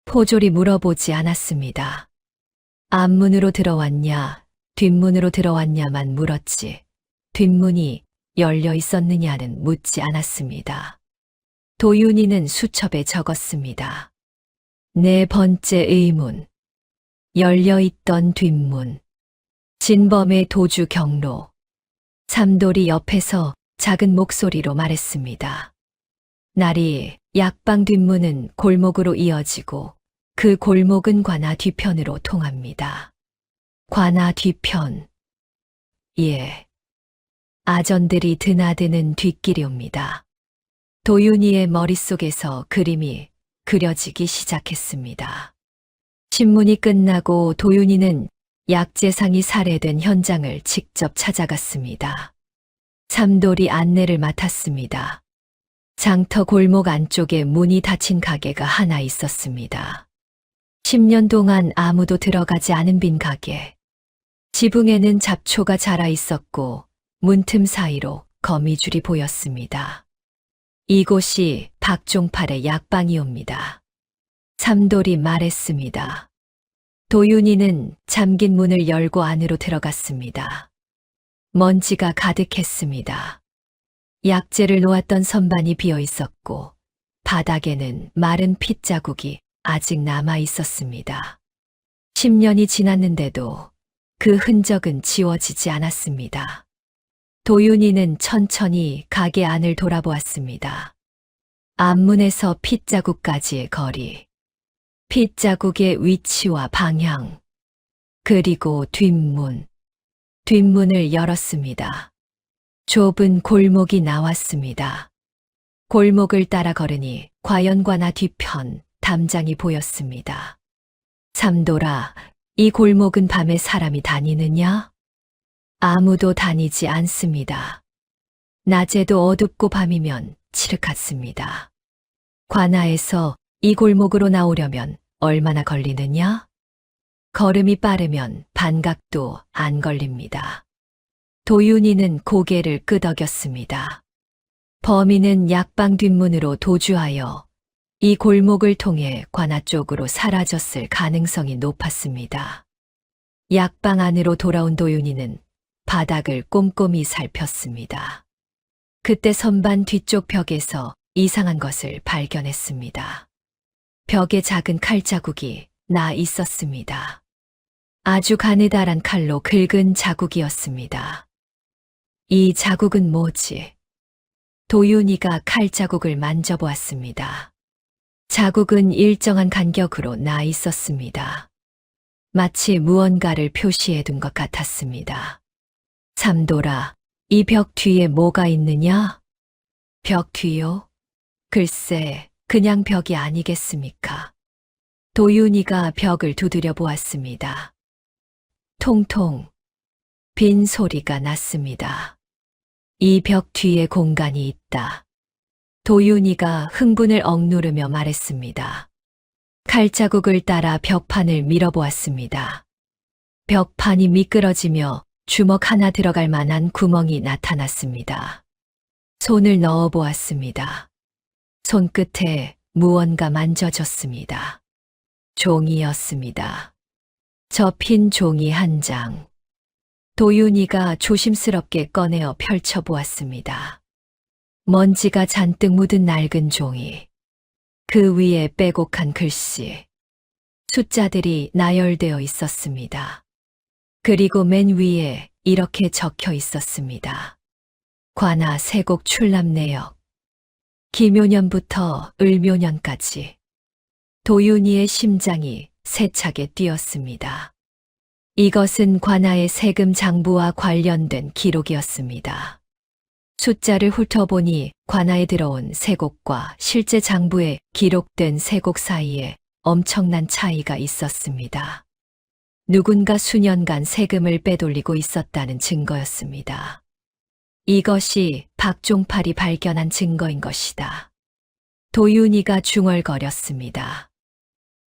포졸이 물어보지 않았습니다. 앞문으로 들어왔냐, 뒷문으로 들어왔냐만 물었지, 뒷문이 열려 있었느냐는 묻지 않았습니다. 도윤이는 수첩에 적었습니다. 네 번째 의문. 열려있던 뒷문. 진범의 도주 경로. 삼돌이 옆에서 작은 목소리로 말했습니다. 날이 약방 뒷문은 골목으로 이어지고 그 골목은 관아 뒤편으로 통합니다. 관아 뒤편. 예. 아전들이 드나드는 뒷길이옵니다. 도윤이의 머릿속에서 그림이 그려지기 시작했습니다. 신문이 끝나고 도윤이는 약재상이 살해된 현장을 직접 찾아갔습니다. 삼돌이 안내를 맡았습니다. 장터 골목 안쪽에 문이 닫힌 가게가 하나 있었습니다. 10년 동안 아무도 들어가지 않은 빈 가게. 지붕에는 잡초가 자라 있었고 문틈 사이로 거미줄이 보였습니다. 이곳이 박종팔의 약방이옵니다. 삼돌이 말했습니다. 도윤이는 잠긴 문을 열고 안으로 들어갔습니다. 먼지가 가득했습니다. 약재를 놓았던 선반이 비어 있었고 바닥에는 마른 핏자국이 아직 남아 있었습니다. 10년이 지났는데도 그 흔적은 지워지지 않았습니다. 도윤이는 천천히 가게 안을 돌아보았습니다. 앞문에서 핏자국까지의 거리, 핏자국의 위치와 방향, 그리고 뒷문. 뒷문을 열었습니다. 좁은 골목이 나왔습니다. 골목을 따라 걸으니 과연관아 뒤편 담장이 보였습니다. 삼돌아, 이 골목은 밤에 사람이 다니느냐? 아무도 다니지 않습니다. 낮에도 어둡고 밤이면 칠흑같습니다. 관아에서 이 골목으로 나오려면 얼마나 걸리느냐? 걸음이 빠르면 반각도 안 걸립니다. 도윤이는 고개를 끄덕였습니다. 범인은 약방 뒷문으로 도주하여 이 골목을 통해 관아 쪽으로 사라졌을 가능성이 높았습니다. 약방 안으로 돌아온 도윤이는 바닥을 꼼꼼히 살폈습니다. 그때 선반 뒤쪽 벽에서 이상한 것을 발견했습니다. 벽에 작은 칼자국이 나 있었습니다. 아주 가느다란 칼로 긁은 자국이었습니다. 이 자국은 뭐지? 도윤이가 칼자국을 만져보았습니다. 자국은 일정한 간격으로 나 있었습니다. 마치 무언가를 표시해둔 것 같았습니다. 삼돌아, 이 벽 뒤에 뭐가 있느냐? 벽 뒤요? 글쎄, 그냥 벽이 아니겠습니까? 도윤이가 벽을 두드려 보았습니다. 통통, 빈 소리가 났습니다. 이 벽 뒤에 공간이 있다. 도윤이가 흥분을 억누르며 말했습니다. 칼자국을 따라 벽판을 밀어보았습니다. 벽판이 미끄러지며 주먹 하나 들어갈 만한 구멍이 나타났습니다. 손을 넣어 보았습니다. 손끝에 무언가 만져졌습니다. 종이였습니다. 접힌 종이 한 장. 도윤이가 조심스럽게 꺼내어 펼쳐보았습니다. 먼지가 잔뜩 묻은 낡은 종이. 그 위에 빼곡한 글씨. 숫자들이 나열되어 있었습니다. 그리고 맨 위에 이렇게 적혀 있었습니다. 관아 세곡 출납내역. 기묘년부터 을묘년까지. 도윤이의 심장이 세차게 뛰었습니다. 이것은 관아의 세금 장부와 관련된 기록이었습니다. 숫자를 훑어보니 관아에 들어온 세곡과 실제 장부에 기록된 세곡 사이에 엄청난 차이가 있었습니다. 누군가 수년간 세금을 빼돌리고 있었다는 증거였습니다. 이것이 박종팔이 발견한 증거인 것이다. 도윤이가 중얼거렸습니다.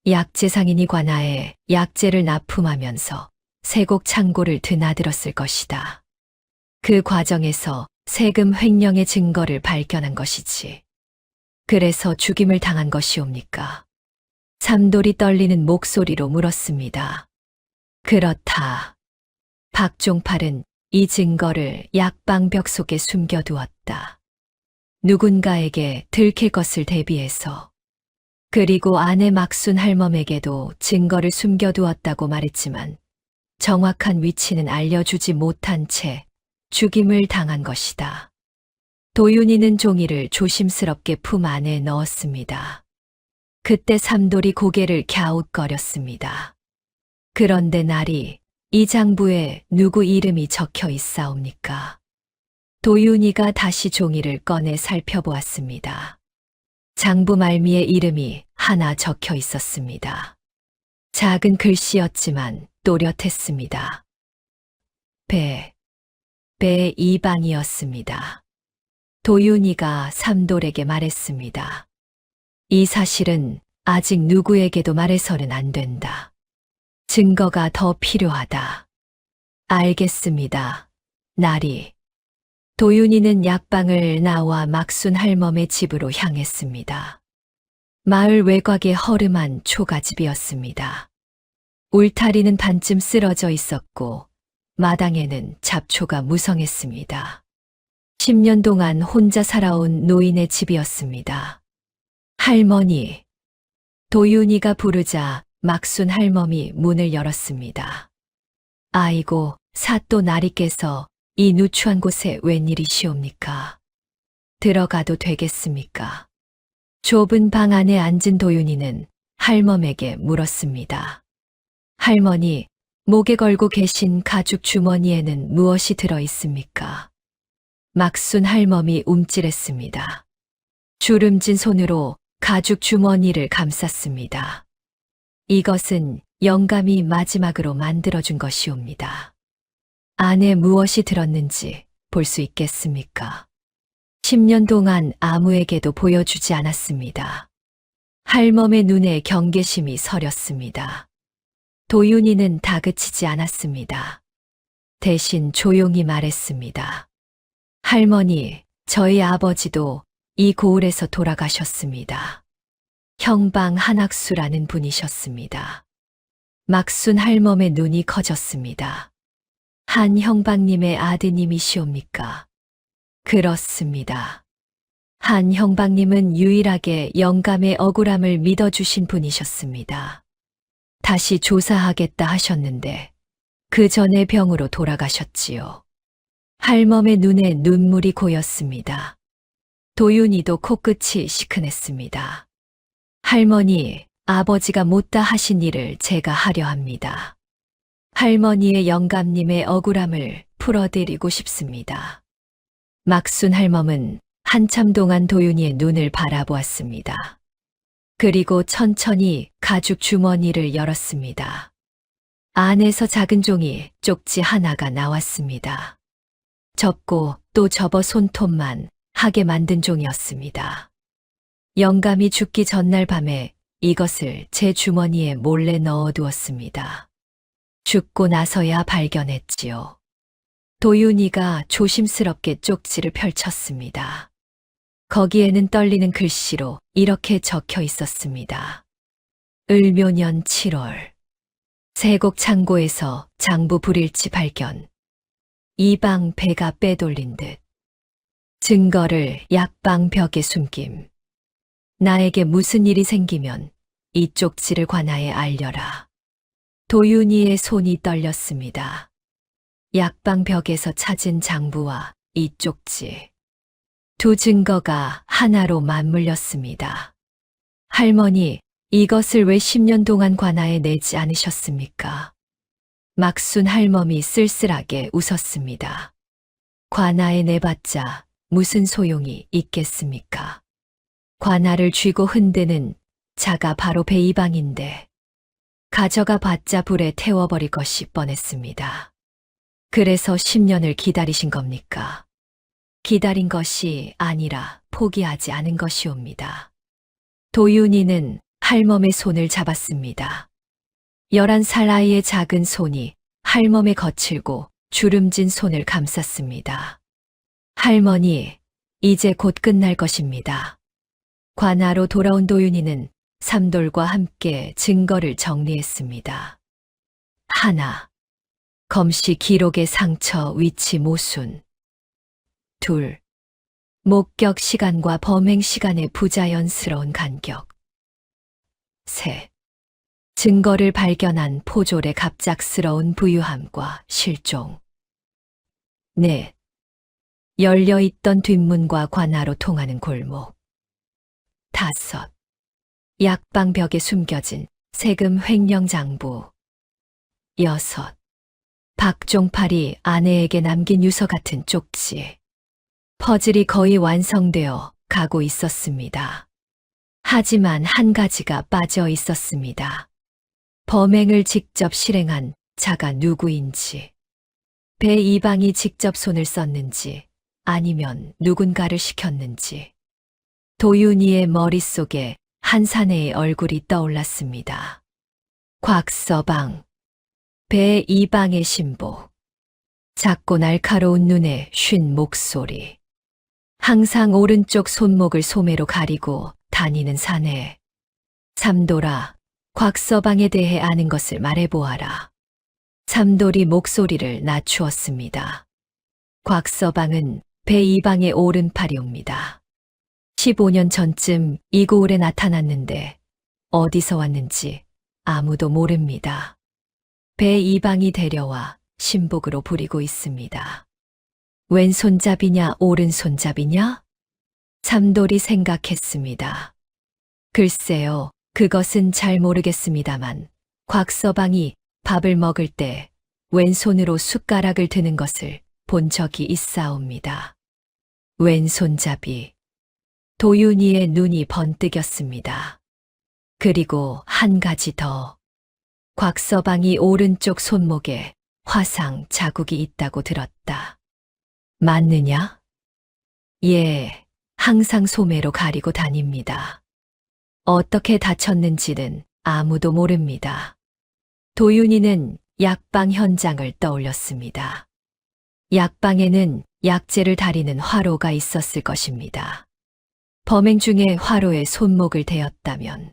약재상인이 관아에 약재를 납품하면서 세곡 창고를 드나들었을 것이다. 그 과정에서 세금 횡령의 증거를 발견한 것이지. 그래서 죽임을 당한 것이옵니까? 삼돌이 떨리는 목소리로 물었습니다. 그렇다. 박종팔은 이 증거를 약방벽 속에 숨겨두었다. 누군가에게 들킬 것을 대비해서. 그리고 아내 막순 할멈에게도 증거를 숨겨두었다고 말했지만 정확한 위치는 알려주지 못한 채 죽임을 당한 것이다. 도윤이는 종이를 조심스럽게 품 안에 넣었습니다. 그때 삼돌이 고개를 갸웃거렸습니다. 그런데 날이 이 장부에 누구 이름이 적혀 있사옵니까? 도윤이가 다시 종이를 꺼내 살펴보았습니다. 장부 말미에 이름이 하나 적혀 있었습니다. 작은 글씨였지만 또렷했습니다. 배 이방이었습니다. 도윤이가 삼돌에게 말했습니다. 이 사실은 아직 누구에게도 말해서는 안 된다. 증거가 더 필요하다. 알겠습니다. 나리. 도윤이는 약방을 나와 막순 할멈의 집으로 향했습니다. 마을 외곽의 허름한 초가집이었습니다. 울타리는 반쯤 쓰러져 있었고 마당에는 잡초가 무성했습니다. 10년 동안 혼자 살아온 노인의 집이었습니다. 할머니. 도윤이가 부르자 막순 할멈이 문을 열었습니다. 아이고, 사또 나리께서 이 누추한 곳에 웬일이시옵니까? 들어가도 되겠습니까? 좁은 방 안에 앉은 도윤이는 할멈에게 물었습니다. 할머니, 목에 걸고 계신 가죽 주머니에는 무엇이 들어 있습니까? 막순 할멈이 움찔했습니다. 주름진 손으로 가죽 주머니를 감쌌습니다. 이것은 영감이 마지막으로 만들어준 것이옵니다. 안에 무엇이 들었는지 볼 수 있겠습니까? 10년 동안 아무에게도 보여주지 않았습니다. 할멈의 눈에 경계심이 서렸습니다. 도윤이는 다그치지 않았습니다. 대신 조용히 말했습니다. 할머니, 저희 아버지도 이 고을에서 돌아가셨습니다. 형방 한학수라는 분이셨습니다. 막순 할멈의 눈이 커졌습니다. 한 형방님의 아드님이시옵니까? 그렇습니다. 한 형방님은 유일하게 영감의 억울함을 믿어주신 분이셨습니다. 다시 조사하겠다 하셨는데 그 전에 병으로 돌아가셨지요. 할멈의 눈에 눈물이 고였습니다. 도윤이도 코끝이 시큰했습니다. 할머니, 아버지가 못다 하신 일을 제가 하려 합니다. 할머니의 영감님의 억울함을 풀어드리고 싶습니다. 막순 할멈은 한참 동안 도윤이의 눈을 바라보았습니다. 그리고 천천히 가죽 주머니를 열었습니다. 안에서 작은 종이 쪽지 하나가 나왔습니다. 접고 또 접어 손톱만 하게 만든 종이었습니다. 영감이 죽기 전날 밤에 이것을 제 주머니에 몰래 넣어두었습니다. 죽고 나서야 발견했지요. 도윤이가 조심스럽게 쪽지를 펼쳤습니다. 거기에는 떨리는 글씨로 이렇게 적혀 있었습니다. 을묘년 7월 세곡 창고에서 장부 불일치 발견. 이방 배가 빼돌린 듯. 증거를 약방 벽에 숨김. 나에게 무슨 일이 생기면 이 쪽지를 관아에 알려라. 도윤이의 손이 떨렸습니다. 약방 벽에서 찾은 장부와 이 쪽지. 두 증거가 하나로 맞물렸습니다. 할머니, 이것을 왜 10년 동안 관아에 내지 않으셨습니까? 막순 할멈이 쓸쓸하게 웃었습니다. 관아에 내봤자 무슨 소용이 있겠습니까? 관아를 쥐고 흔드는 자가 바로 배이방인데 가져가 봤자 불에 태워버릴 것이 뻔했습니다. 그래서 10년을 기다리신 겁니까? 기다린 것이 아니라 포기하지 않은 것이옵니다. 도윤이는 할멈의 손을 잡았습니다. 11살 아이의 작은 손이 할멈의 거칠고 주름진 손을 감쌌습니다. 할머니, 이제 곧 끝날 것입니다. 관아로 돌아온 도윤이는 삼돌과 함께 증거를 정리했습니다. 하나, 검시 기록의 상처 위치 모순. 둘, 목격 시간과 범행 시간의 부자연스러운 간격. 셋, 증거를 발견한 포졸의 갑작스러운 부유함과 실종. 넷, 열려있던 뒷문과 관아로 통하는 골목. 다섯, 약방벽에 숨겨진 세금 횡령 장부. 여섯, 박종팔이 아내에게 남긴 유서 같은 쪽지. 퍼즐이 거의 완성되어 가고 있었습니다. 하지만 한 가지가 빠져 있었습니다. 범행을 직접 실행한 자가 누구인지. 배 이방이 직접 손을 썼는지 아니면 누군가를 시켰는지. 도윤이의 머릿속에 한 사내의 얼굴이 떠올랐습니다. 곽서방. 배 이방의 신복. 작고 날카로운 눈에 쉰 목소리. 항상 오른쪽 손목을 소매로 가리고 다니는 사내. 삼돌아, 곽서방에 대해 아는 것을 말해보아라. 삼돌이 목소리를 낮추었습니다. 곽서방은 배 이방의 오른팔이옵니다. 15년 전쯤 이 고을에 나타났는데 어디서 왔는지 아무도 모릅니다. 배 이방이 데려와 신복으로 부리고 있습니다. 왼손잡이냐 오른손잡이냐? 삼돌이 생각했습니다. 글쎄요, 그것은 잘 모르겠습니다만 곽서방이 밥을 먹을 때 왼손으로 숟가락을 드는 것을 본 적이 있사옵니다. 왼손잡이. 도윤이의 눈이 번뜩였습니다. 그리고 한 가지 더. 곽서방이 오른쪽 손목에 화상 자국이 있다고 들었다. 맞느냐? 예, 항상 소매로 가리고 다닙니다. 어떻게 다쳤는지는 아무도 모릅니다. 도윤이는 약방 현장을 떠올렸습니다. 약방에는 약재를 다리는 화로가 있었을 것입니다. 범행 중에 화로에 손목을 대었다면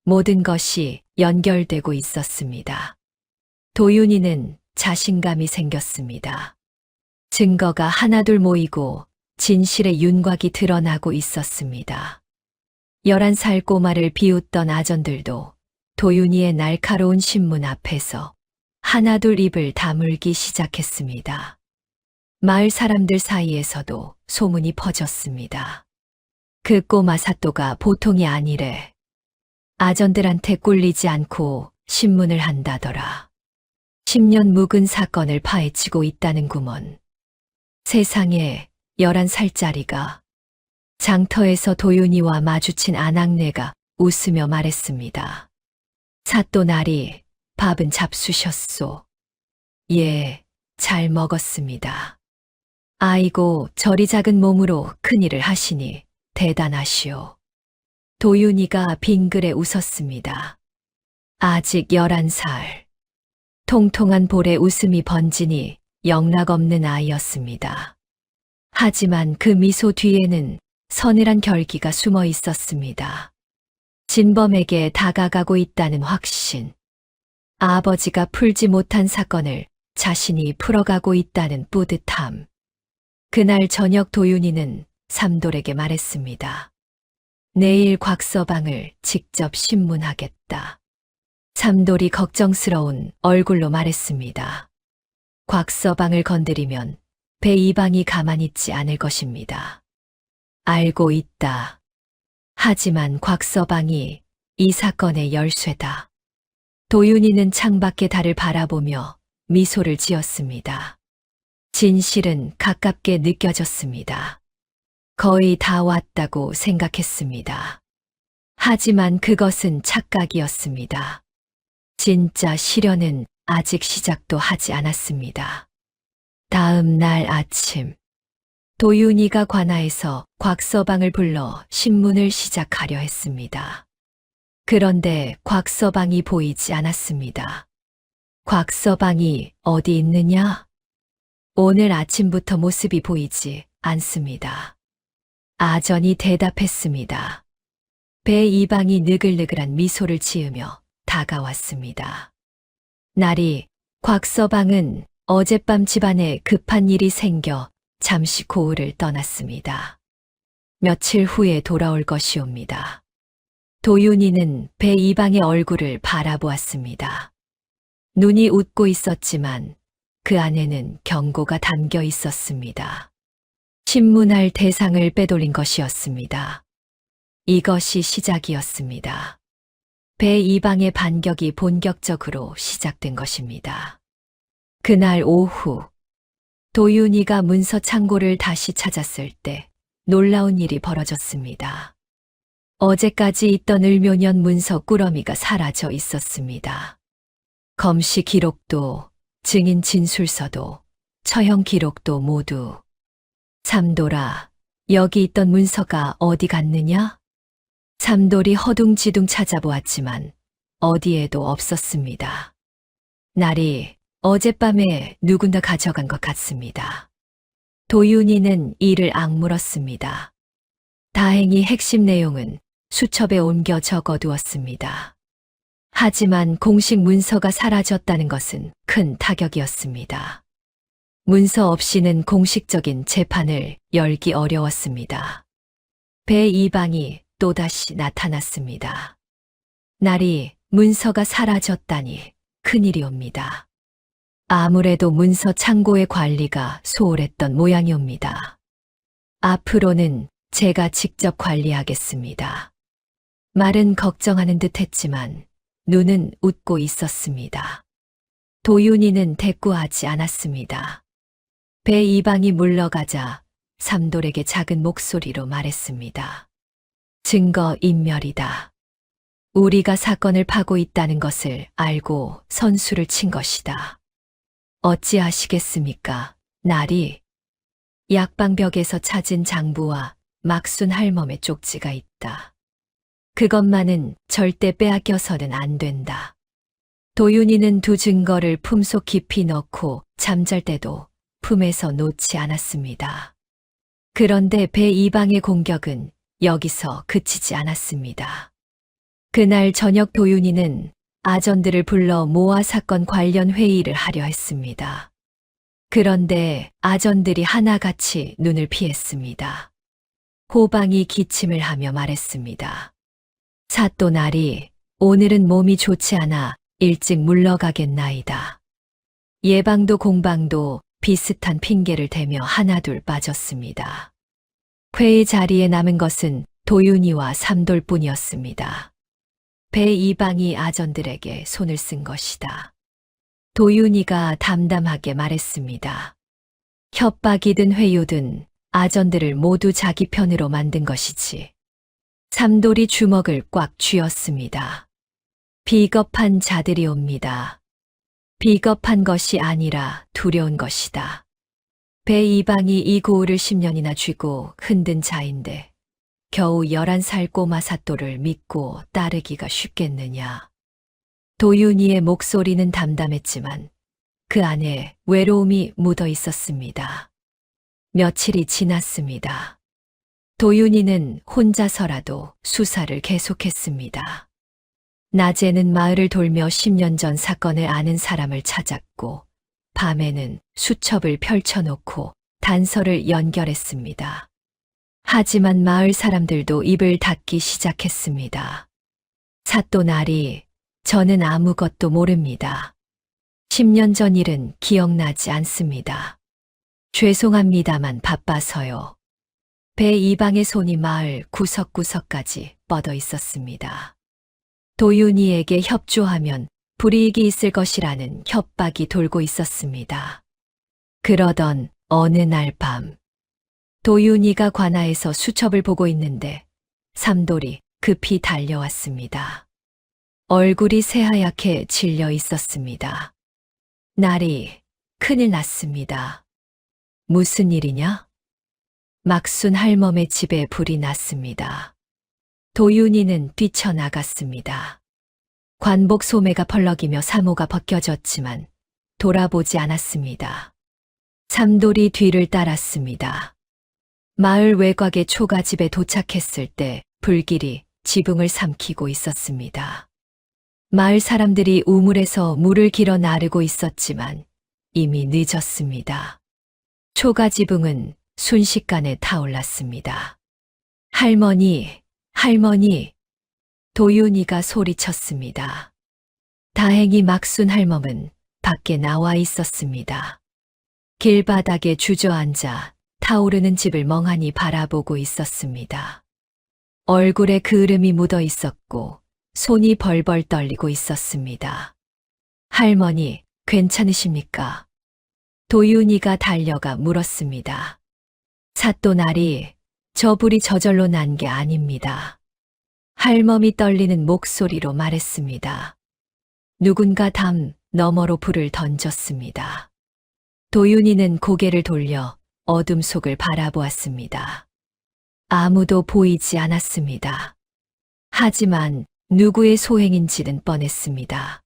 모든 것이 연결되고 있었습니다. 도윤이는 자신감이 생겼습니다. 증거가 하나둘 모이고 진실의 윤곽이 드러나고 있었습니다. 11살 꼬마를 비웃던 아전들도 도윤이의 날카로운 신문 앞에서 하나둘 입을 다물기 시작했습니다. 마을 사람들 사이에서도 소문이 퍼졌습니다. 그 꼬마 사또가 보통이 아니래. 아전들한테 꿀리지 않고 신문을 한다더라. 10년 묵은 사건을 파헤치고 있다는구먼. 세상에 11살짜리가 장터에서 도윤이와 마주친 아낙네가 웃으며 말했습니다. 사또 나리, 밥은 잡수셨소. 예, 잘 먹었습니다. 아이고, 저리 작은 몸으로 큰일을 하시니 대단하시오. 도윤이가 빙그레 웃었습니다. 아직 11살. 통통한 볼에 웃음이 번지니 영락없는 아이였습니다. 하지만 그 미소 뒤에는 서늘한 결기가 숨어 있었습니다. 진범에게 다가가고 있다는 확신. 아버지가 풀지 못한 사건을 자신이 풀어가고 있다는 뿌듯함. 그날 저녁 도윤이는 삼돌에게 말했습니다. 내일 곽서방을 직접 신문하겠다. 삼돌이 걱정스러운 얼굴로 말했습니다. 곽서방을 건드리면 배 이방이 가만히 있지 않을 것입니다. 알고 있다. 하지만 곽서방이 이 사건의 열쇠다. 도윤이는 창밖의 달을 바라보며 미소를 지었습니다. 진실은 가깝게 느껴졌습니다. 거의 다 왔다고 생각했습니다. 하지만 그것은 착각이었습니다. 진짜 시련은 아직 시작도 하지 않았습니다. 다음 날 아침, 도윤이가 관아에서 곽서방을 불러 신문을 시작하려 했습니다. 그런데 곽서방이 보이지 않았습니다. 곽서방이 어디 있느냐? 오늘 아침부터 모습이 보이지 않습니다. 아전이 대답했습니다. 배 이방이 느글느글한 미소를 지으며 다가왔습니다. 나리, 곽서방은 어젯밤 집안에 급한 일이 생겨 잠시 고을을 떠났습니다. 며칠 후에 돌아올 것이옵니다. 도윤이는 배 이방의 얼굴을 바라보았습니다. 눈이 웃고 있었지만 그 안에는 경고가 담겨 있었습니다. 신문할 대상을 빼돌린 것이었습니다. 이것이 시작이었습니다. 배 이방의 반격이 본격적으로 시작된 것입니다. 그날 오후, 도윤이가 문서 창고를 다시 찾았을 때 놀라운 일이 벌어졌습니다. 어제까지 있던 을묘년 문서 꾸러미가 사라져 있었습니다. 검시 기록도, 증인 진술서도, 처형 기록도 모두. 삼돌아, 여기 있던 문서가 어디 갔느냐? 삼돌이 허둥지둥 찾아보았지만 어디에도 없었습니다. 날이 어젯밤에 누군가 가져간 것 같습니다. 도윤이는 이를 악물었습니다. 다행히 핵심 내용은 수첩에 옮겨 적어두었습니다. 하지만 공식 문서가 사라졌다는 것은 큰 타격이었습니다. 문서 없이는 공식적인 재판을 열기 어려웠습니다. 배 이방이 또다시 나타났습니다. 날이 문서가 사라졌다니 큰일이옵니다. 아무래도 문서 창고의 관리가 소홀했던 모양이옵니다. 앞으로는 제가 직접 관리하겠습니다. 말은 걱정하는 듯 했지만 눈은 웃고 있었습니다. 도윤이는 대꾸하지 않았습니다. 배 이방이 물러가자 삼돌에게 작은 목소리로 말했습니다. 증거 인멸이다. 우리가 사건을 파고 있다는 것을 알고 선수를 친 것이다. 어찌하시겠습니까, 나리? 약방벽에서 찾은 장부와 막순 할멈의 쪽지가 있다. 그것만은 절대 빼앗겨서는 안 된다. 도윤이는 두 증거를 품속 깊이 넣고 잠잘 때도 품에서 놓지 않았습니다. 그런데 배 이방의 공격은 여기서 그치지 않았습니다. 그날 저녁 도윤이는 아전들을 불러 모아 사건 관련 회의를 하려 했습니다. 그런데 아전들이 하나같이 눈을 피했습니다. 호방이 기침을 하며 말했습니다. 사또 나리, 오늘은 몸이 좋지 않아 일찍 물러가겠나이다. 예방도 공방도 비슷한 핑계를 대며 하나둘 빠졌습니다. 회의 자리에 남은 것은 도윤이와 삼돌뿐이었습니다. 배 이방이 아전들에게 손을 쓴 것이다. 도윤이가 담담하게 말했습니다. 협박이든 회유든 아전들을 모두 자기 편으로 만든 것이지. 삼돌이 주먹을 꽉 쥐었습니다. 비겁한 자들이 옵니다. 비겁한 것이 아니라 두려운 것이다. 배 이방이 이 고을을 10년이나 쥐고 흔든 자인데 겨우 11살 꼬마 사또를 믿고 따르기가 쉽겠느냐. 도윤이의 목소리는 담담했지만 그 안에 외로움이 묻어 있었습니다. 며칠이 지났습니다. 도윤이는 혼자서라도 수사를 계속했습니다. 낮에는 마을을 돌며 10년 전 사건을 아는 사람을 찾았고, 밤에는 수첩을 펼쳐놓고 단서를 연결했습니다. 하지만 마을 사람들도 입을 닫기 시작했습니다. 사또 나리, 저는 아무것도 모릅니다. 10년 전 일은 기억나지 않습니다. 죄송합니다만 바빠서요. 배 이방의 손이 마을 구석구석까지 뻗어 있었습니다. 도윤이에게 협조하면 불이익이 있을 것이라는 협박이 돌고 있었습니다. 그러던 어느 날 밤, 도윤이가 관아에서 수첩을 보고 있는데 삼돌이 급히 달려왔습니다. 얼굴이 새하얗게 질려 있었습니다. 나리, 큰일 났습니다. 무슨 일이냐? 막순 할멈의 집에 불이 났습니다. 도윤이는 뛰쳐나갔습니다. 관복 소매가 펄럭이며 사모가 벗겨졌지만 돌아보지 않았습니다. 삼돌이 뒤를 따랐습니다. 마을 외곽의 초가집에 도착했을 때 불길이 지붕을 삼키고 있었습니다. 마을 사람들이 우물에서 물을 길어 나르고 있었지만 이미 늦었습니다. 초가지붕은 순식간에 타올랐습니다. 할머니, 할머니! 도윤이가 소리쳤습니다. 다행히 막순 할멈은 밖에 나와 있었습니다. 길바닥에 주저앉아 타오르는 집을 멍하니 바라보고 있었습니다. 얼굴에 그을음이 묻어 있었고 손이 벌벌 떨리고 있었습니다. 할머니, 괜찮으십니까? 도윤이가 달려가 물었습니다. 사또 나리, 저 불이 저절로 난 게 아닙니다. 할멈이 떨리는 목소리로 말했습니다. 누군가 담 너머로 불을 던졌습니다. 도윤이는 고개를 돌려 어둠 속을 바라보았습니다. 아무도 보이지 않았습니다. 하지만 누구의 소행인지는 뻔했습니다.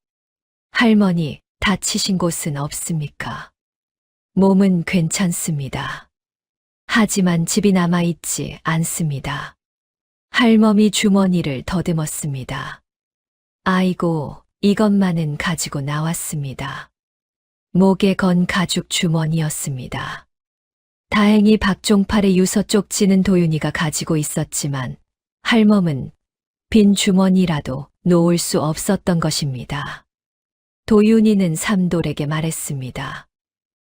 할머니, 다치신 곳은 없습니까? 몸은 괜찮습니다. 하지만 집이 남아있지 않습니다. 할멈이 주머니를 더듬었습니다. 아이고, 이것만은 가지고 나왔습니다. 목에 건 가죽 주머니였습니다. 다행히 박종팔의 유서 쪽지는 도윤이가 가지고 있었지만 할멈은 빈 주머니라도 놓을 수 없었던 것입니다. 도윤이는 삼돌에게 말했습니다.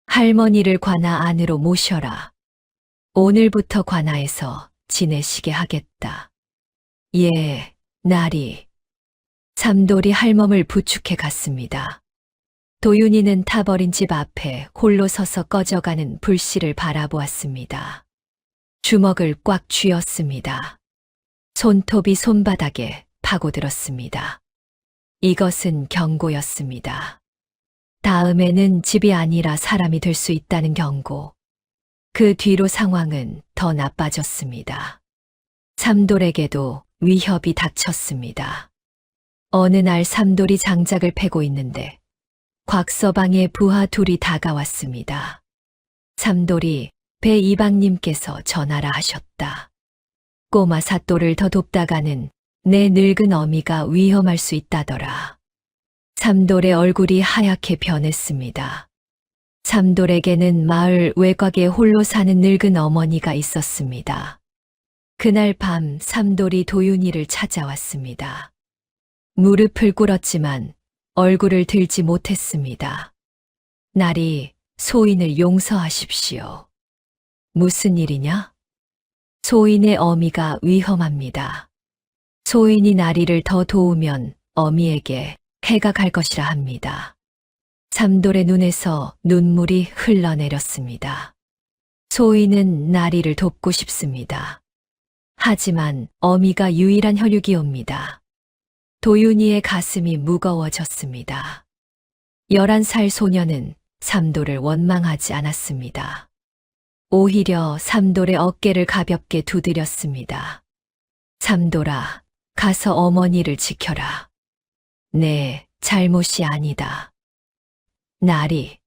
할머니를 관아 안으로 모셔라. 오늘부터 관아에서 지내시게 하겠다. 예, 나리. 삼돌이 할멈을 부축해 갔습니다. 도윤이는 타버린 집 앞에 홀로 서서 꺼져가는 불씨를 바라보았습니다. 주먹을 꽉 쥐었습니다. 손톱이 손바닥에 파고들었습니다. 이것은 경고였습니다. 다음에는 집이 아니라 사람이 될 수 있다는 경고. 그 뒤로 상황은 더 나빠졌습니다. 삼돌에게도 위협이 닥쳤습니다. 어느 날 삼돌이 장작을 패고 있는데 곽서방의 부하 둘이 다가왔습니다. 삼돌이 배 이방님께서 전하라 하셨다. 꼬마 사또를 더 돕다가는 내 늙은 어미가 위험할 수 있다더라. 삼돌의 얼굴이 하얗게 변했습니다. 삼돌에게는 마을 외곽에 홀로 사는 늙은 어머니가 있었습니다. 그날 밤 삼돌이 도윤이를 찾아왔습니다. 무릎을 꿇었지만 얼굴을 들지 못했습니다. 나리, 소인을 용서하십시오. 무슨 일이냐? 소인의 어미가 위험합니다. 소인이 나리를 더 도우면 어미에게 해가 갈 것이라 합니다. 삼돌의 눈에서 눈물이 흘러내렸습니다. 소인은 나리를 돕고 싶습니다. 하지만 어미가 유일한 혈육이옵니다. 도윤이의 가슴이 무거워졌습니다. 11살 소녀는 삼돌을 원망하지 않았습니다. 오히려 삼돌의 어깨를 가볍게 두드렸습니다. 삼돌아, 가서 어머니를 지켜라. 내 잘못이 아니다. 나리,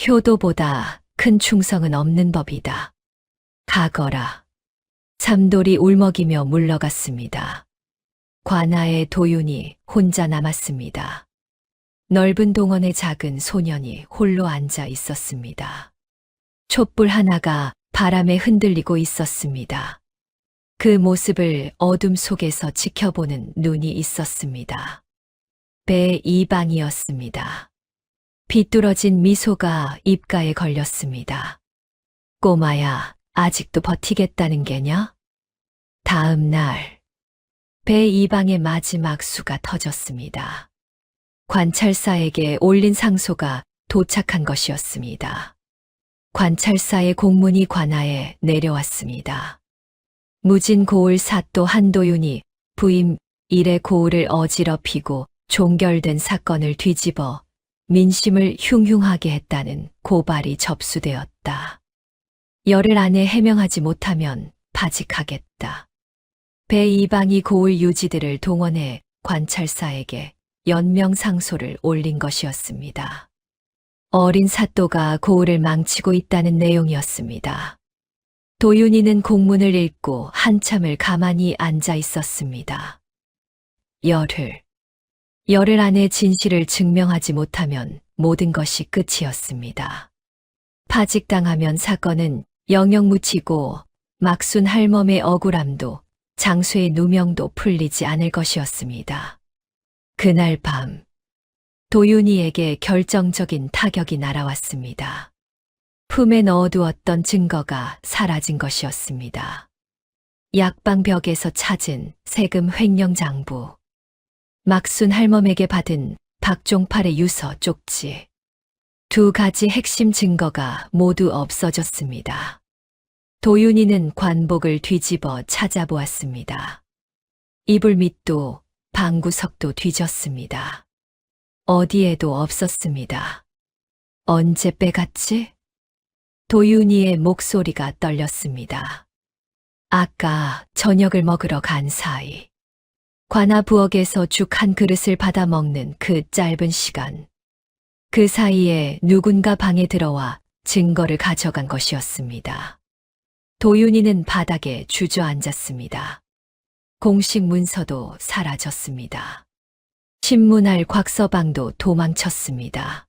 효도보다 큰 충성은 없는 법이다. 가거라. 삼돌이 울먹이며 물러갔습니다. 관아의 도윤이 혼자 남았습니다. 넓은 동원의 작은 소년이 홀로 앉아 있었습니다. 촛불 하나가 바람에 흔들리고 있었습니다. 그 모습을 어둠 속에서 지켜보는 눈이 있었습니다. 배 이방이었습니다. 비뚤어진 미소가 입가에 걸렸습니다. 꼬마야, 아직도 버티겠다는 게냐? 다음 날, 배 이방의 마지막 수가 터졌습니다. 관찰사에게 올린 상소가 도착한 것이었습니다. 관찰사의 공문이 관아에 내려왔습니다. 무진 고을 사또 한도윤이 부임 1의 고을을 어지럽히고 종결된 사건을 뒤집어 민심을 흉흉하게 했다는 고발이 접수되었다. 열흘 안에 해명하지 못하면 파직하겠다. 배 이방이 고을 유지들을 동원해 관찰사에게 연명 상소를 올린 것이었습니다. 어린 사또가 고을을 망치고 있다는 내용이었습니다. 도윤이는 공문을 읽고 한참을 가만히 앉아 있었습니다. 열흘 안에 진실을 증명하지 못하면 모든 것이 끝이었습니다. 파직당하면 사건은 영영 묻히고 막순 할멈의 억울함도 장수의 누명도 풀리지 않을 것이었습니다. 그날 밤, 도윤이에게 결정적인 타격이 날아왔습니다. 품에 넣어두었던 증거가 사라진 것이었습니다. 약방벽에서 찾은 세금 횡령 장부, 막순 할멈에게 받은 박종팔의 유서 쪽지, 2가지 핵심 증거가 모두 없어졌습니다. 도윤이는 관복을 뒤집어 찾아보았습니다. 이불 밑도 방구석도 뒤졌습니다. 어디에도 없었습니다. 언제 빼갔지? 도윤이의 목소리가 떨렸습니다. 아까 저녁을 먹으러 간 사이. 관아 부엌에서 죽 한 그릇을 받아 먹는 그 짧은 시간. 그 사이에 누군가 방에 들어와 증거를 가져간 것이었습니다. 도윤이는 바닥에 주저앉았습니다. 공식 문서도 사라졌습니다. 신문할 곽서방도 도망쳤습니다.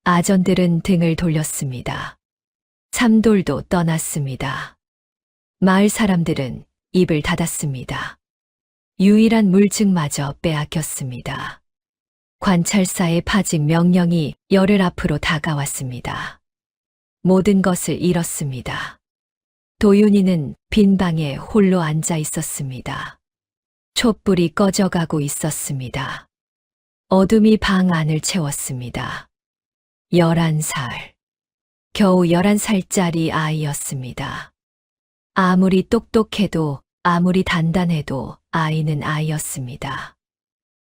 아전들은 등을 돌렸습니다. 삼돌도 떠났습니다. 마을 사람들은 입을 닫았습니다. 유일한 물증마저 빼앗겼습니다. 관찰사의 파직 명령이 열흘 앞으로 다가왔습니다. 모든 것을 잃었습니다. 도윤이는 빈 방에 홀로 앉아 있었습니다. 촛불이 꺼져가고 있었습니다. 어둠이 방 안을 채웠습니다. 11살. 겨우 11살짜리 아이였습니다. 아무리 똑똑해도 아무리 단단해도 아이는 아이였습니다.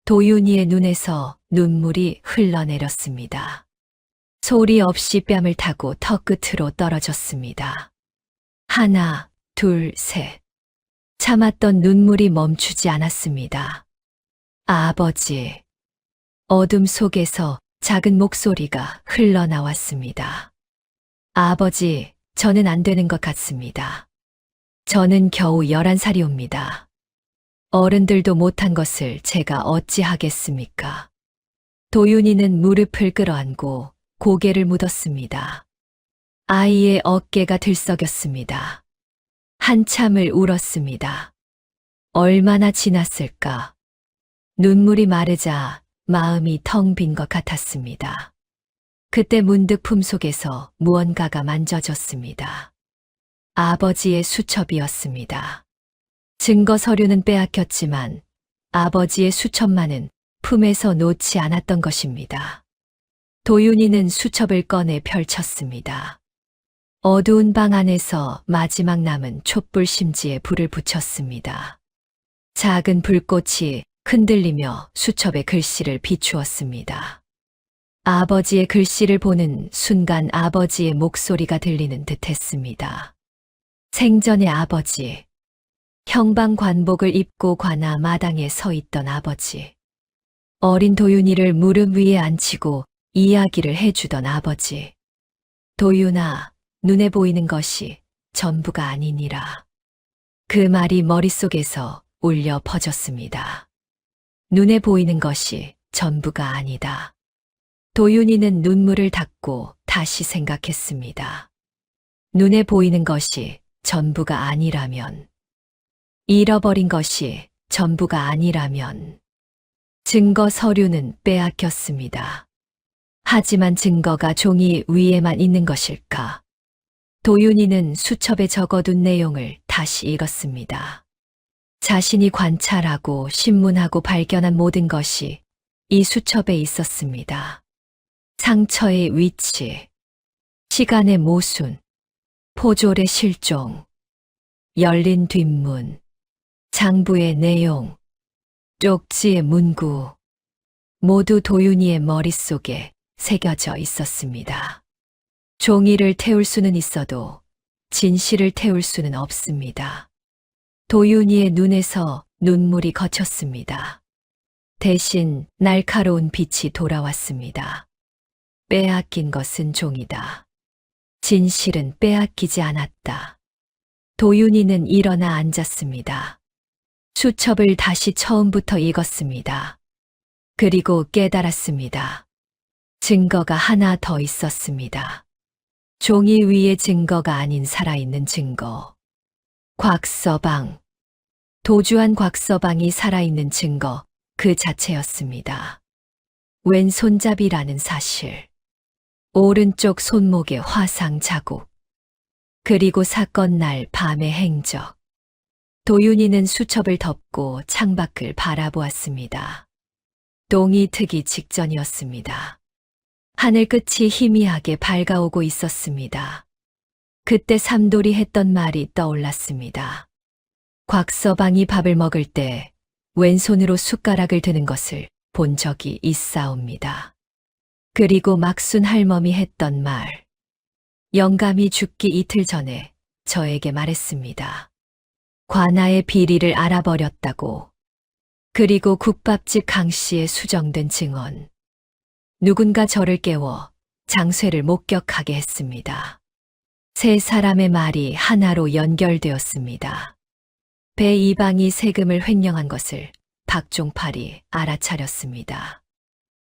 도윤이의 눈에서 눈물이 흘러내렸습니다. 소리 없이 뺨을 타고 턱 끝으로 떨어졌습니다. 하나, 둘, 셋. 참았던 눈물이 멈추지 않았습니다. 아버지. 어둠 속에서 작은 목소리가 흘러나왔습니다. 아버지, 저는 안 되는 것 같습니다. 저는 겨우 11살이옵니다. 어른들도 못한 것을 제가 어찌 하겠습니까? 도윤이는 무릎을 끌어안고 고개를 묻었습니다. 아이의 어깨가 들썩였습니다. 한참을 울었습니다. 얼마나 지났을까? 눈물이 마르자 마음이 텅 빈 것 같았습니다. 그때 문득 품속에서 무언가가 만져졌습니다. 아버지의 수첩이었습니다. 증거 서류는 빼앗겼지만 아버지의 수첩만은 품에서 놓지 않았던 것입니다. 도윤이는 수첩을 꺼내 펼쳤습니다. 어두운 방 안에서 마지막 남은 촛불 심지에 불을 붙였습니다. 작은 불꽃이 흔들리며 수첩의 글씨를 비추었습니다. 아버지의 글씨를 보는 순간 아버지의 목소리가 들리는 듯 했습니다. 생전의 아버지. 형방관복을 입고 관아 마당에 서 있던 아버지. 어린 도윤이를 무릎 위에 앉히고 이야기를 해주던 아버지. 도윤아, 눈에 보이는 것이 전부가 아니니라. 그 말이 머릿속에서 울려 퍼졌습니다. 눈에 보이는 것이 전부가 아니다. 도윤이는 눈물을 닦고 다시 생각했습니다. 눈에 보이는 것이 전부가 아니라면, 잃어버린 것이 전부가 아니라면, 증거 서류는 빼앗겼습니다. 하지만 증거가 종이 위에만 있는 것일까? 도윤이는 수첩에 적어둔 내용을 다시 읽었습니다. 자신이 관찰하고 신문하고 발견한 모든 것이 이 수첩에 있었습니다. 상처의 위치, 시간의 모순, 포졸의 실종, 열린 뒷문, 장부의 내용, 쪽지의 문구, 모두 도윤이의 머릿속에 새겨져 있었습니다. 종이를 태울 수는 있어도 진실을 태울 수는 없습니다. 도윤이의 눈에서 눈물이 거쳤습니다. 대신 날카로운 빛이 돌아왔습니다. 빼앗긴 것은 종이다. 진실은 빼앗기지 않았다. 도윤이는 일어나 앉았습니다. 수첩을 다시 처음부터 읽었습니다. 그리고 깨달았습니다. 증거가 하나 더 있었습니다. 종이 위에 증거가 아닌 살아있는 증거. 곽서방. 도주한 곽서방이 살아있는 증거 그 자체였습니다. 왼손잡이라는 사실. 오른쪽 손목에 화상 자국. 그리고 사건 날 밤의 행적. 도윤이는 수첩을 덮고 창밖을 바라보았습니다. 동이 트기 직전이었습니다. 하늘 끝이 희미하게 밝아오고 있었습니다. 그때 삼돌이 했던 말이 떠올랐습니다. 곽서방이 밥을 먹을 때 왼손으로 숟가락을 드는 것을 본 적이 있사옵니다. 그리고 막순 할멈이 했던 말. 영감이 죽기 이틀 전에 저에게 말했습니다. 관아의 비리를 알아버렸다고. 그리고 국밥집 강씨의 수정된 증언. 누군가 저를 깨워 장쇠를 목격하게 했습니다. 세 사람의 말이 하나로 연결되었습니다. 배 이방이 세금을 횡령한 것을 박종팔이 알아차렸습니다.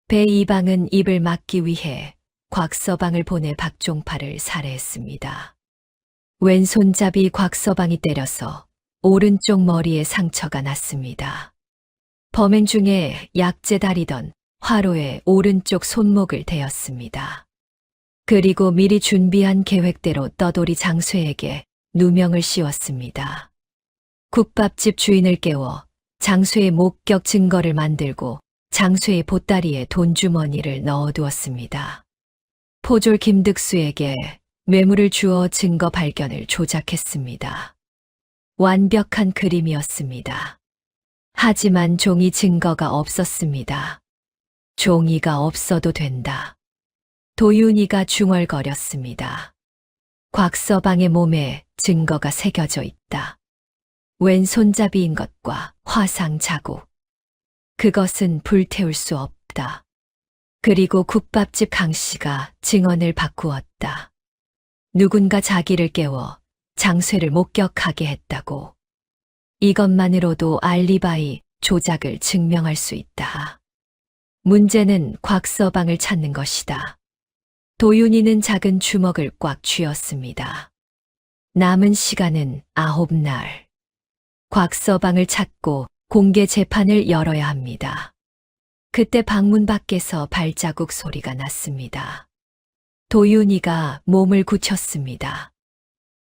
배 이방은 입을 막기 위해 곽서방을 보내 박종팔을 살해했습니다. 왼손잡이 곽서방이 때려서 오른쪽 머리에 상처가 났습니다. 범행 중에 약재 다리던 화로에 오른쪽 손목을 대었습니다. 그리고 미리 준비한 계획대로 떠돌이 장쇠에게 누명을 씌웠습니다. 국밥집 주인을 깨워 장쇠의 목격 증거를 만들고 장쇠의 보따리에 돈주머니를 넣어두었습니다. 포졸 김득수에게 뇌물을 주어 증거 발견을 조작했습니다. 완벽한 그림이었습니다. 하지만 종이 증거가 없었습니다. 종이가 없어도 된다. 도윤이가 중얼거렸습니다. 곽서방의 몸에 증거가 새겨져 있다. 왼손잡이인 것과 화상 자국. 그것은 불태울 수 없다. 그리고 국밥집 강씨가 증언을 바꾸었다. 누군가 자기를 깨워 장쇠를 목격하게 했다고. 이것만으로도 알리바이 조작을 증명할 수 있다. 문제는 곽서방을 찾는 것이다. 도윤이는 작은 주먹을 꽉 쥐었습니다. 남은 시간은 9날. 곽서방을 찾고 공개 재판을 열어야 합니다. 그때 방문 밖에서 발자국 소리가 났습니다. 도윤이가 몸을 굳혔습니다.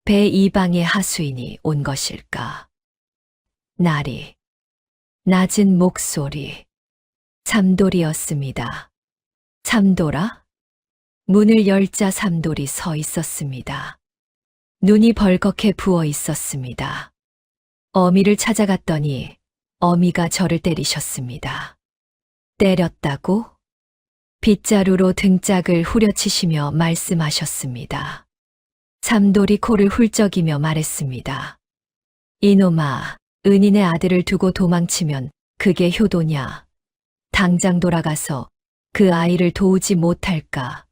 배 이방의 하수인이 온 것일까? 날이, 낮은 목소리, 삼돌이었습니다. 삼돌아? 문을 열자 삼돌이 서 있었습니다. 눈이 벌겋게 부어 있었습니다. 어미를 찾아갔더니 어미가 저를 때리셨습니다. 때렸다고? 빗자루로 등짝을 후려치시며 말씀하셨습니다. 삼돌이 코를 훌쩍이며 말했습니다. 이놈아, 은인의 아들을 두고 도망치면 그게 효도냐? 당장 돌아가서 그 아이를 도우지 못할까?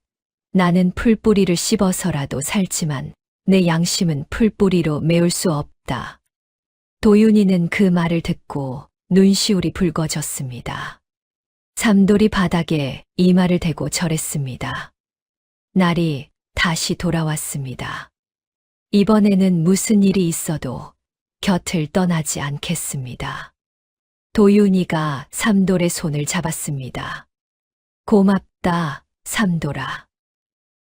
나는 풀뿌리를 씹어서라도 살지만 내 양심은 풀뿌리로 메울 수 없다. 도윤이는 그 말을 듣고 눈시울이 붉어졌습니다. 삼돌이 바닥에 이마를 대고 절했습니다. 날이 다시 돌아왔습니다. 이번에는 무슨 일이 있어도 곁을 떠나지 않겠습니다. 도윤이가 삼돌의 손을 잡았습니다. 고맙다, 삼돌아.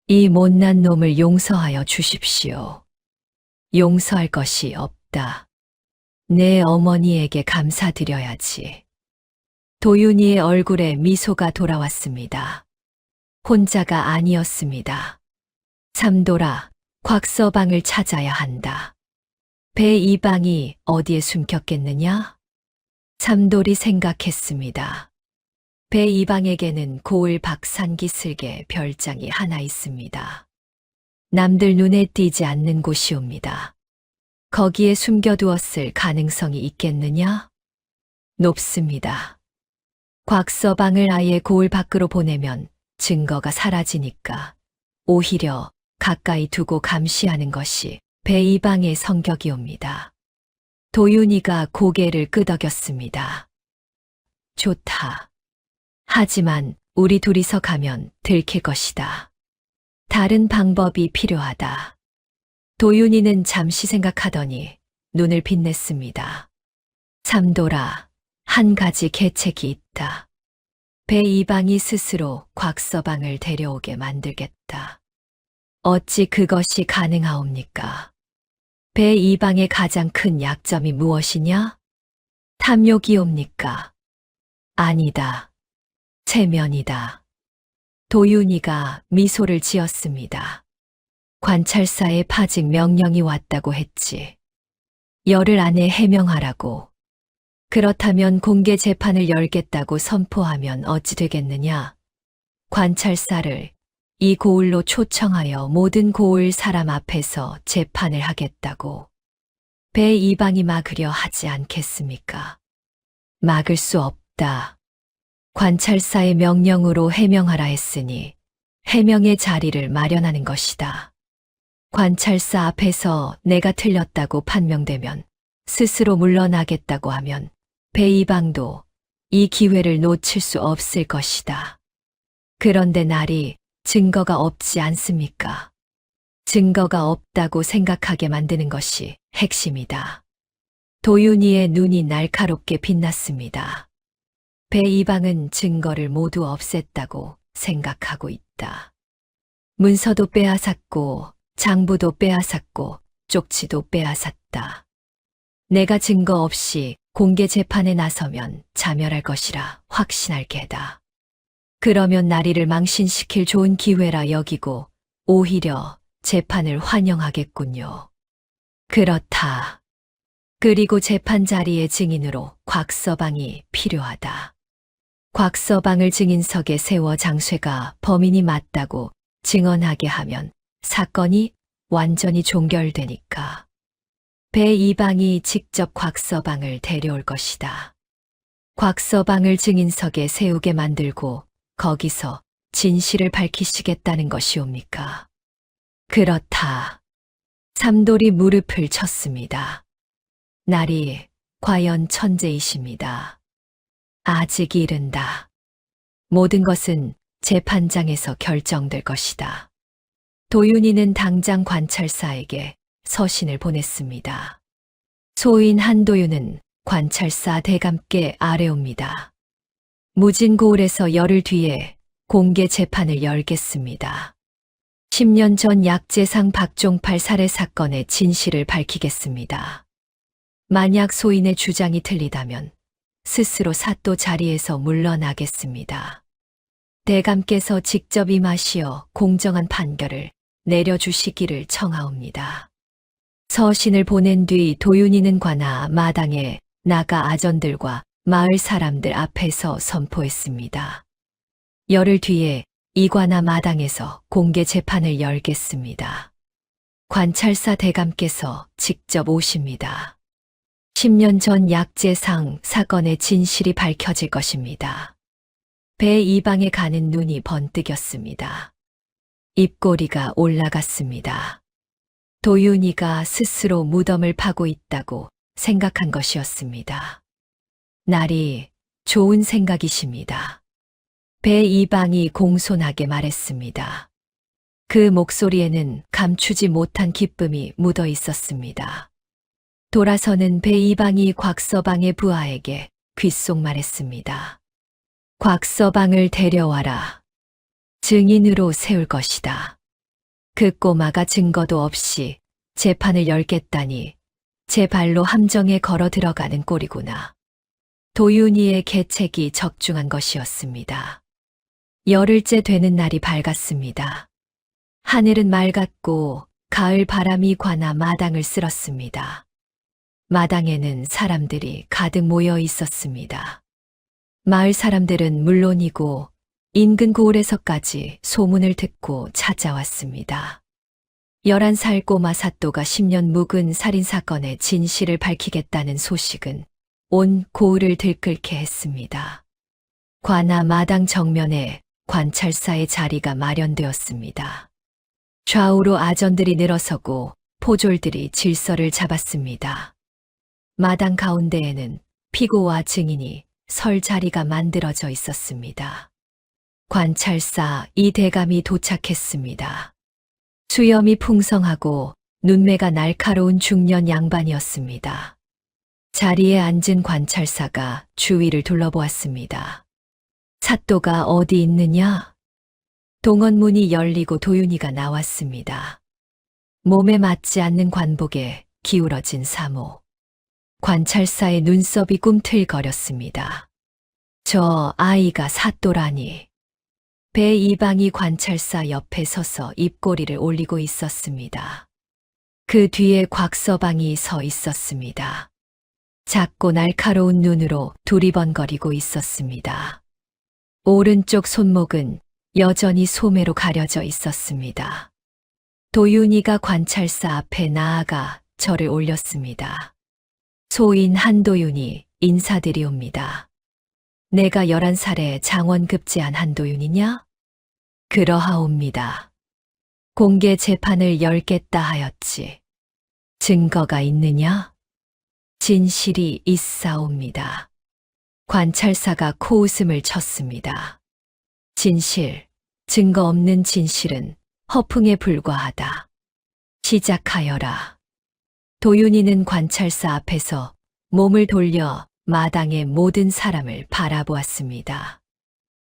이 못난 놈을 용서하여 주십시오. 용서할 것이 없다. 내 어머니에게 감사드려야지. 도윤이의 얼굴에 미소가 돌아왔습니다. 혼자가 아니었습니다. 삼돌아, 곽서방을 찾아야 한다. 배 이방이 어디에 숨겼겠느냐? 삼돌이 생각했습니다. 배 이방에게는 고을 박산기 슬개 별장이 하나 있습니다. 남들 눈에 띄지 않는 곳이옵니다. 거기에 숨겨두었을 가능성이 있겠느냐? 높습니다. 곽서방을 아예 고을 밖으로 보내면 증거가 사라지니까 오히려 가까이 두고 감시하는 것이 배 이방의 성격이옵니다. 도윤이가 고개를 끄덕였습니다. 좋다. 하지만 우리 둘이서 가면 들킬 것이다. 다른 방법이 필요하다. 도윤이는 잠시 생각하더니 눈을 빛냈습니다. 삼돌아, 한 가지 계책이 있다. 배 이방이 스스로 곽서방을 데려오게 만들겠다. 어찌 그것이 가능하옵니까? 배 이방의 가장 큰 약점이 무엇이냐? 탐욕이옵니까? 아니다. 체면이다. 도윤이가 미소를 지었습니다. 관찰사의 파직 명령이 왔다고 했지. 열흘 안에 해명하라고. 그렇다면 공개 재판을 열겠다고 선포하면 어찌 되겠느냐? 관찰사를 이 고을로 초청하여 모든 고을 사람 앞에서 재판을 하겠다고. 배 이방이 막으려 하지 않겠습니까? 막을 수 없다. 관찰사의 명령으로 해명하라 했으니 해명의 자리를 마련하는 것이다. 관찰사 앞에서 내가 틀렸다고 판명되면 스스로 물러나겠다고 하면 배 이방도 이 기회를 놓칠 수 없을 것이다. 그런데 날이 증거가 없지 않습니까? 증거가 없다고 생각하게 만드는 것이 핵심이다. 도윤이의 눈이 날카롭게 빛났습니다. 배 이방은 증거를 모두 없앴다고 생각하고 있다. 문서도 빼앗았고 장부도 빼앗았고 쪽지도 빼앗았다. 내가 증거 없이 공개 재판에 나서면 자멸할 것이라 확신할 게다. 그러면 나리를 망신시킬 좋은 기회라 여기고 오히려 재판을 환영하겠군요. 그렇다. 그리고 재판 자리의 증인으로 곽서방이 필요하다. 곽서방을 증인석에 세워 장쇠가 범인이 맞다고 증언하게 하면 사건이 완전히 종결되니까. 배 이방이 직접 곽서방을 데려올 것이다. 곽서방을 증인석에 세우게 만들고 거기서 진실을 밝히시겠다는 것이옵니까? 그렇다. 삼돌이 무릎을 쳤습니다. 날이 과연 천재이십니다. 아직 이른다. 모든 것은 재판장에서 결정될 것이다. 도윤이는 당장 관찰사에게 서신을 보냈습니다. 소인 한도윤은 관찰사 대감께 아뢰옵니다. 무진고을에서 열흘 뒤에 공개 재판을 열겠습니다. 10년 전 약재상 박종팔 살해 사건의 진실을 밝히겠습니다. 만약 소인의 주장이 틀리다면 스스로 사또 자리에서 물러나겠습니다. 대감께서 직접 임하시어 공정한 판결을 내려주시기를 청하옵니다. 서신을 보낸 뒤 도윤이는 관아 마당에 나가 아전들과 마을 사람들 앞에서 선포했습니다. 열흘 뒤에 이 관아 마당에서 공개 재판을 열겠습니다. 관찰사 대감께서 직접 오십니다. 10년 전 약재상 사건의 진실이 밝혀질 것입니다. 배 이방에 가는 눈이 번뜩였습니다. 입꼬리가 올라갔습니다. 도윤이가 스스로 무덤을 파고 있다고 생각한 것이었습니다. 날이 좋은 생각이십니다. 배 이방이 공손하게 말했습니다. 그 목소리에는 감추지 못한 기쁨이 묻어 있었습니다. 돌아서는 배 이방이 곽서방의 부하에게 귓속 말했습니다. 곽서방을 데려와라. 증인으로 세울 것이다. 그 꼬마가 증거도 없이 재판을 열겠다니 제 발로 함정에 걸어 들어가는 꼴이구나. 도윤이의 계책이 적중한 것이었습니다. 열흘째 되는 날이 밝았습니다. 하늘은 맑았고 가을 바람이 관아 마당을 쓸었습니다. 마당에는 사람들이 가득 모여 있었습니다. 마을 사람들은 물론이고 인근 고을에서까지 소문을 듣고 찾아왔습니다. 11살 꼬마 사또가 10년 묵은 살인사건의 진실을 밝히겠다는 소식은 온 고을을 들끓게 했습니다. 관아 마당 정면에 관찰사의 자리가 마련되었습니다. 좌우로 아전들이 늘어서고 포졸들이 질서를 잡았습니다. 마당 가운데에는 피고와 증인이 설 자리가 만들어져 있었습니다. 관찰사 이 대감이 도착했습니다. 수염이 풍성하고 눈매가 날카로운 중년 양반이었습니다. 자리에 앉은 관찰사가 주위를 둘러보았습니다. 사또가 어디 있느냐? 동원문이 열리고 도윤이가 나왔습니다. 몸에 맞지 않는 관복에 기울어진 사모. 관찰사의 눈썹이 꿈틀거렸습니다. 저 아이가 사또라니. 배 이방이 관찰사 옆에 서서 입꼬리를 올리고 있었습니다. 그 뒤에 곽서방이 서 있었습니다. 작고 날카로운 눈으로 두리번거리고 있었습니다. 오른쪽 손목은 여전히 소매로 가려져 있었습니다. 도윤이가 관찰사 앞에 나아가 절을 올렸습니다. 소인 한도윤이 인사드리옵니다. 내가 11살에 장원급제한 한도윤이냐? 그러하옵니다. 공개 재판을 열겠다 하였지. 증거가 있느냐? 진실이 있사옵니다. 관찰사가 코웃음을 쳤습니다. 진실, 증거 없는 진실은 허풍에 불과하다. 시작하여라. 도윤이는 관찰사 앞에서 몸을 돌려 마당의 모든 사람을 바라보았습니다.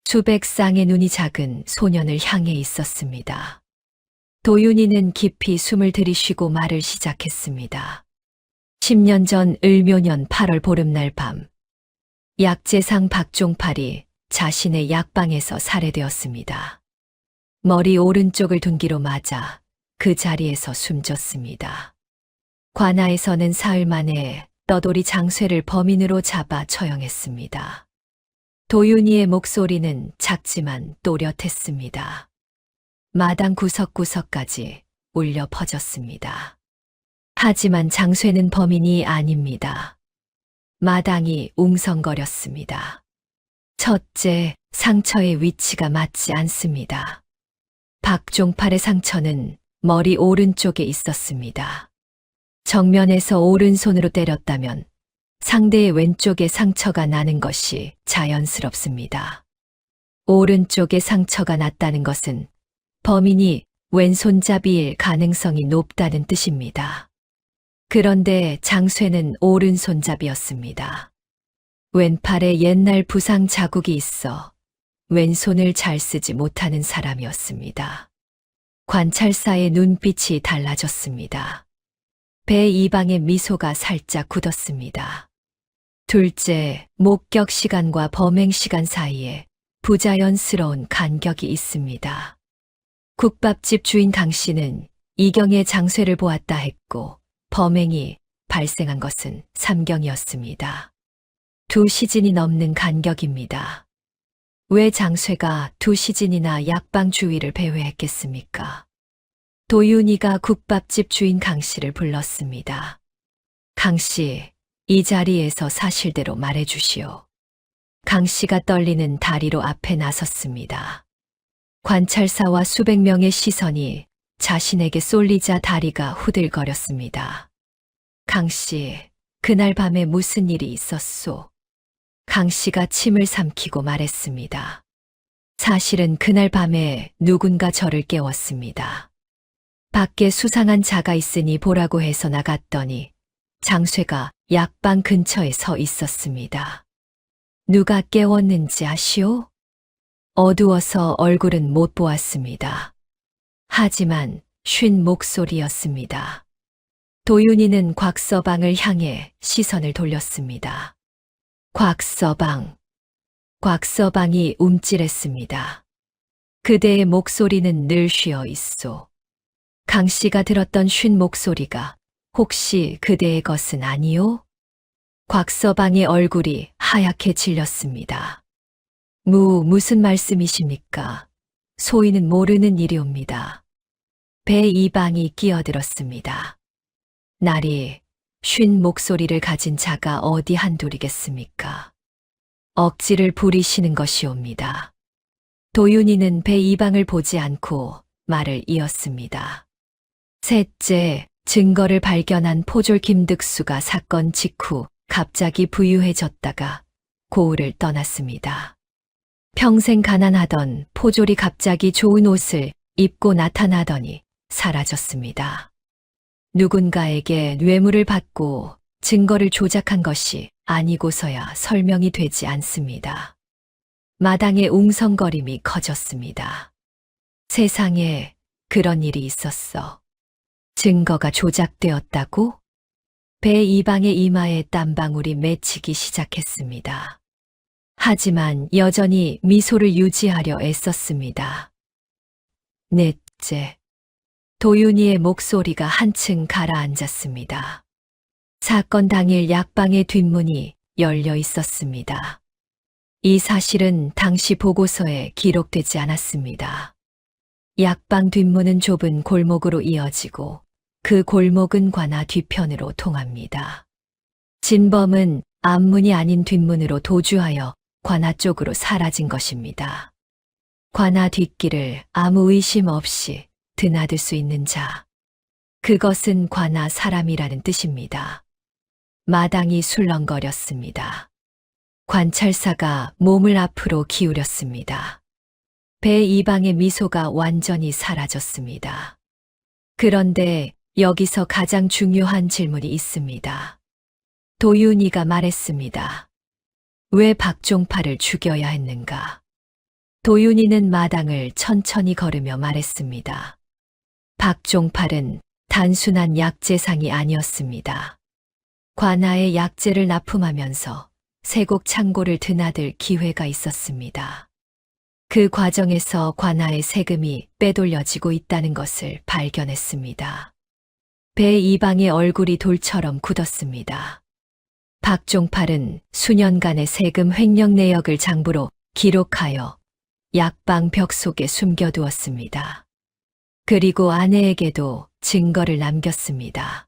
수백 쌍의 눈이 작은 소년을 향해 있었습니다. 도윤이는 깊이 숨을 들이쉬고 말을 시작했습니다. 10년 전 을묘년 8월 보름날 밤, 약재상 박종팔이 자신의 약방에서 살해되었습니다. 머리 오른쪽을 둔기로 맞아 그 자리에서 숨졌습니다. 관아에서는 사흘 만에 떠돌이 장쇠를 범인으로 잡아 처형했습니다. 도윤이의 목소리는 작지만 또렷했습니다. 마당 구석구석까지 울려 퍼졌습니다. 하지만 장쇠는 범인이 아닙니다. 마당이 웅성거렸습니다. 첫째, 상처의 위치가 맞지 않습니다. 박종팔의 상처는 머리 오른쪽에 있었습니다. 정면에서 오른손으로 때렸다면 상대의 왼쪽에 상처가 나는 것이 자연스럽습니다. 오른쪽에 상처가 났다는 것은 범인이 왼손잡이일 가능성이 높다는 뜻입니다. 그런데 장쇠는 오른손잡이였습니다. 왼팔에 옛날 부상 자국이 있어 왼손을 잘 쓰지 못하는 사람이었습니다. 관찰사의 눈빛이 달라졌습니다. 배 이방의 미소가 살짝 굳었습니다. 둘째, 목격 시간과 범행 시간 사이에 부자연스러운 간격이 있습니다. 국밥집 주인 강 씨는 이경의 장쇠를 보았다 했고 범행이 발생한 것은 삼경이었습니다. 2시즌이 넘는 간격입니다. 왜 장쇠가 2시즌이나 약방 주위를 배회했겠습니까? 도윤이가 국밥집 주인 강 씨를 불렀습니다. 강 씨, 이 자리에서 사실대로 말해주시오. 강 씨가 떨리는 다리로 앞에 나섰습니다. 관찰사와 수백 명의 시선이 자신에게 쏠리자 다리가 후들거렸습니다. 강 씨, 그날 밤에 무슨 일이 있었소? 강 씨가 침을 삼키고 말했습니다. 사실은 그날 밤에 누군가 저를 깨웠습니다. 밖에 수상한 자가 있으니 보라고 해서 나갔더니 장쇠가 약방 근처에 서 있었습니다. 누가 깨웠는지 아시오? 어두워서 얼굴은 못 보았습니다. 하지만 쉰 목소리였습니다. 도윤이는 곽서방을 향해 시선을 돌렸습니다. 곽서방이 움찔했습니다. 그대의 목소리는 늘 쉬어 있소. 강 씨가 들었던 쉰 목소리가 혹시 그대의 것은 아니오? 곽서방의 얼굴이 하얗게 질렸습니다. 무슨 말씀이십니까? 소인은 모르는 일이옵니다. 배 이방이 끼어들었습니다. 날이 쉰 목소리를 가진 자가 어디 한둘이겠습니까? 억지를 부리시는 것이옵니다. 도윤이는 배 이방을 보지 않고 말을 이었습니다. 셋째, 증거를 발견한 포졸 김득수가 사건 직후 갑자기 부유해졌다가 고을을 떠났습니다. 평생 가난하던 포졸이 갑자기 좋은 옷을 입고 나타나더니 사라졌습니다. 누군가에게 뇌물을 받고 증거를 조작한 것이 아니고서야 설명이 되지 않습니다. 마당의 웅성거림이 커졌습니다. 세상에 그런 일이 있었어. 증거가 조작되었다고? 배 이방의 이마에 땀방울이 맺히기 시작했습니다. 하지만 여전히 미소를 유지하려 애썼습니다. 넷째, 도윤이의 목소리가 한층 가라앉았습니다. 사건 당일 약방의 뒷문이 열려 있었습니다. 이 사실은 당시 보고서에 기록되지 않았습니다. 약방 뒷문은 좁은 골목으로 이어지고 그 골목은 관아 뒤편으로 통합니다. 진범은 앞문이 아닌 뒷문으로 도주하여 관아 쪽으로 사라진 것입니다. 관아 뒷길을 아무 의심 없이 드나들 수 있는 자. 그것은 관아 사람이라는 뜻입니다. 마당이 술렁거렸습니다. 관찰사가 몸을 앞으로 기울였습니다. 배 이방의 미소가 완전히 사라졌습니다. 그런데 여기서 가장 중요한 질문이 있습니다. 도윤이가 말했습니다. 왜 박종팔을 죽여야 했는가? 도윤이는 마당을 천천히 걸으며 말했습니다. 박종팔은 단순한 약재상이 아니었습니다. 관아의 약재를 납품하면서 세곡 창고를 드나들 기회가 있었습니다. 그 과정에서 관아의 세금이 빼돌려지고 있다는 것을 발견했습니다. 배 이방의 얼굴이 돌처럼 굳었습니다. 박종팔은 수년간의 세금 횡령 내역을 장부로 기록하여 약방 벽 속에 숨겨두었습니다. 그리고 아내에게도 증거를 남겼습니다.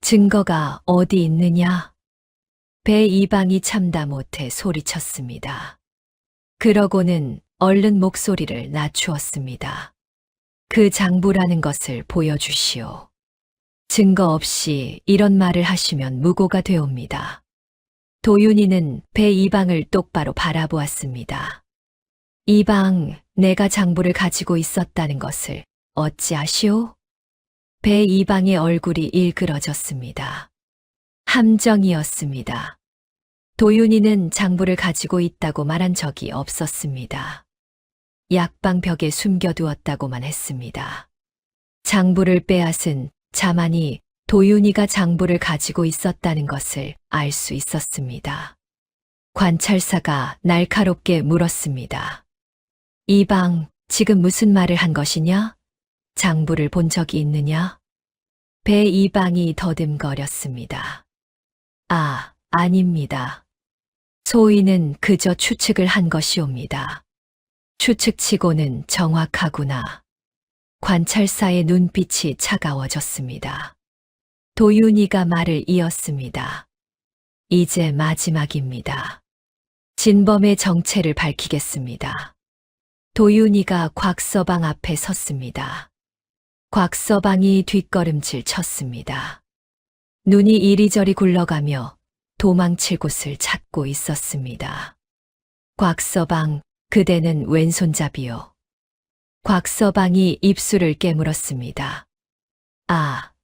증거가 어디 있느냐? 배 이방이 참다 못해 소리쳤습니다. 그러고는 얼른 목소리를 낮추었습니다. 그 장부라는 것을 보여주시오. 증거 없이 이런 말을 하시면 무고가 되옵니다. 도윤이는 배 이방을 똑바로 바라보았습니다. 이방, 내가 장부를 가지고 있었다는 것을 어찌 아시오? 배 이방의 얼굴이 일그러졌습니다. 함정이었습니다. 도윤이는 장부를 가지고 있다고 말한 적이 없었습니다. 약방 벽에 숨겨두었다고만 했습니다. 장부를 빼앗은 자만이 도윤이가 장부를 가지고 있었다는 것을 알 수 있었습니다. 관찰사가 날카롭게 물었습니다. 이방, 지금 무슨 말을 한 것이냐? 장부를 본 적이 있느냐? 배 이방이 더듬거렸습니다. 아닙니다. 소인은 그저 추측을 한 것이옵니다. 추측치고는 정확하구나. 관찰사의 눈빛이 차가워졌습니다. 도윤이가 말을 이었습니다. 이제 마지막입니다. 진범의 정체를 밝히겠습니다. 도윤이가 곽서방 앞에 섰습니다. 곽서방이 뒷걸음질 쳤습니다. 눈이 이리저리 굴러가며 도망칠 곳을 찾고 있었습니다. 곽서방, 그대는 왼손잡이요. 곽서방이 입술을 깨물었습니다.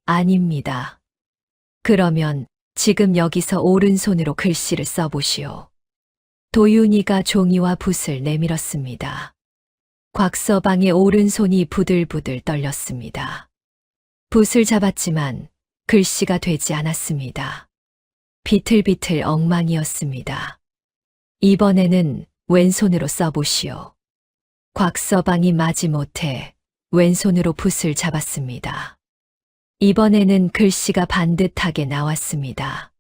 아닙니다. 그러면 지금 여기서 오른손으로 글씨를 써보시오. 도윤이가 종이와 붓을 내밀었습니다. 곽서방의 오른손이 부들부들 떨렸습니다. 붓을 잡았지만 글씨가 되지 않았습니다. 비틀비틀 엉망이었습니다. 이번에는 왼손으로 써보시오. 곽서방이 마지못해 왼손으로 붓을 잡았습니다. 이번에는 글씨가 반듯하게 나왔습니다.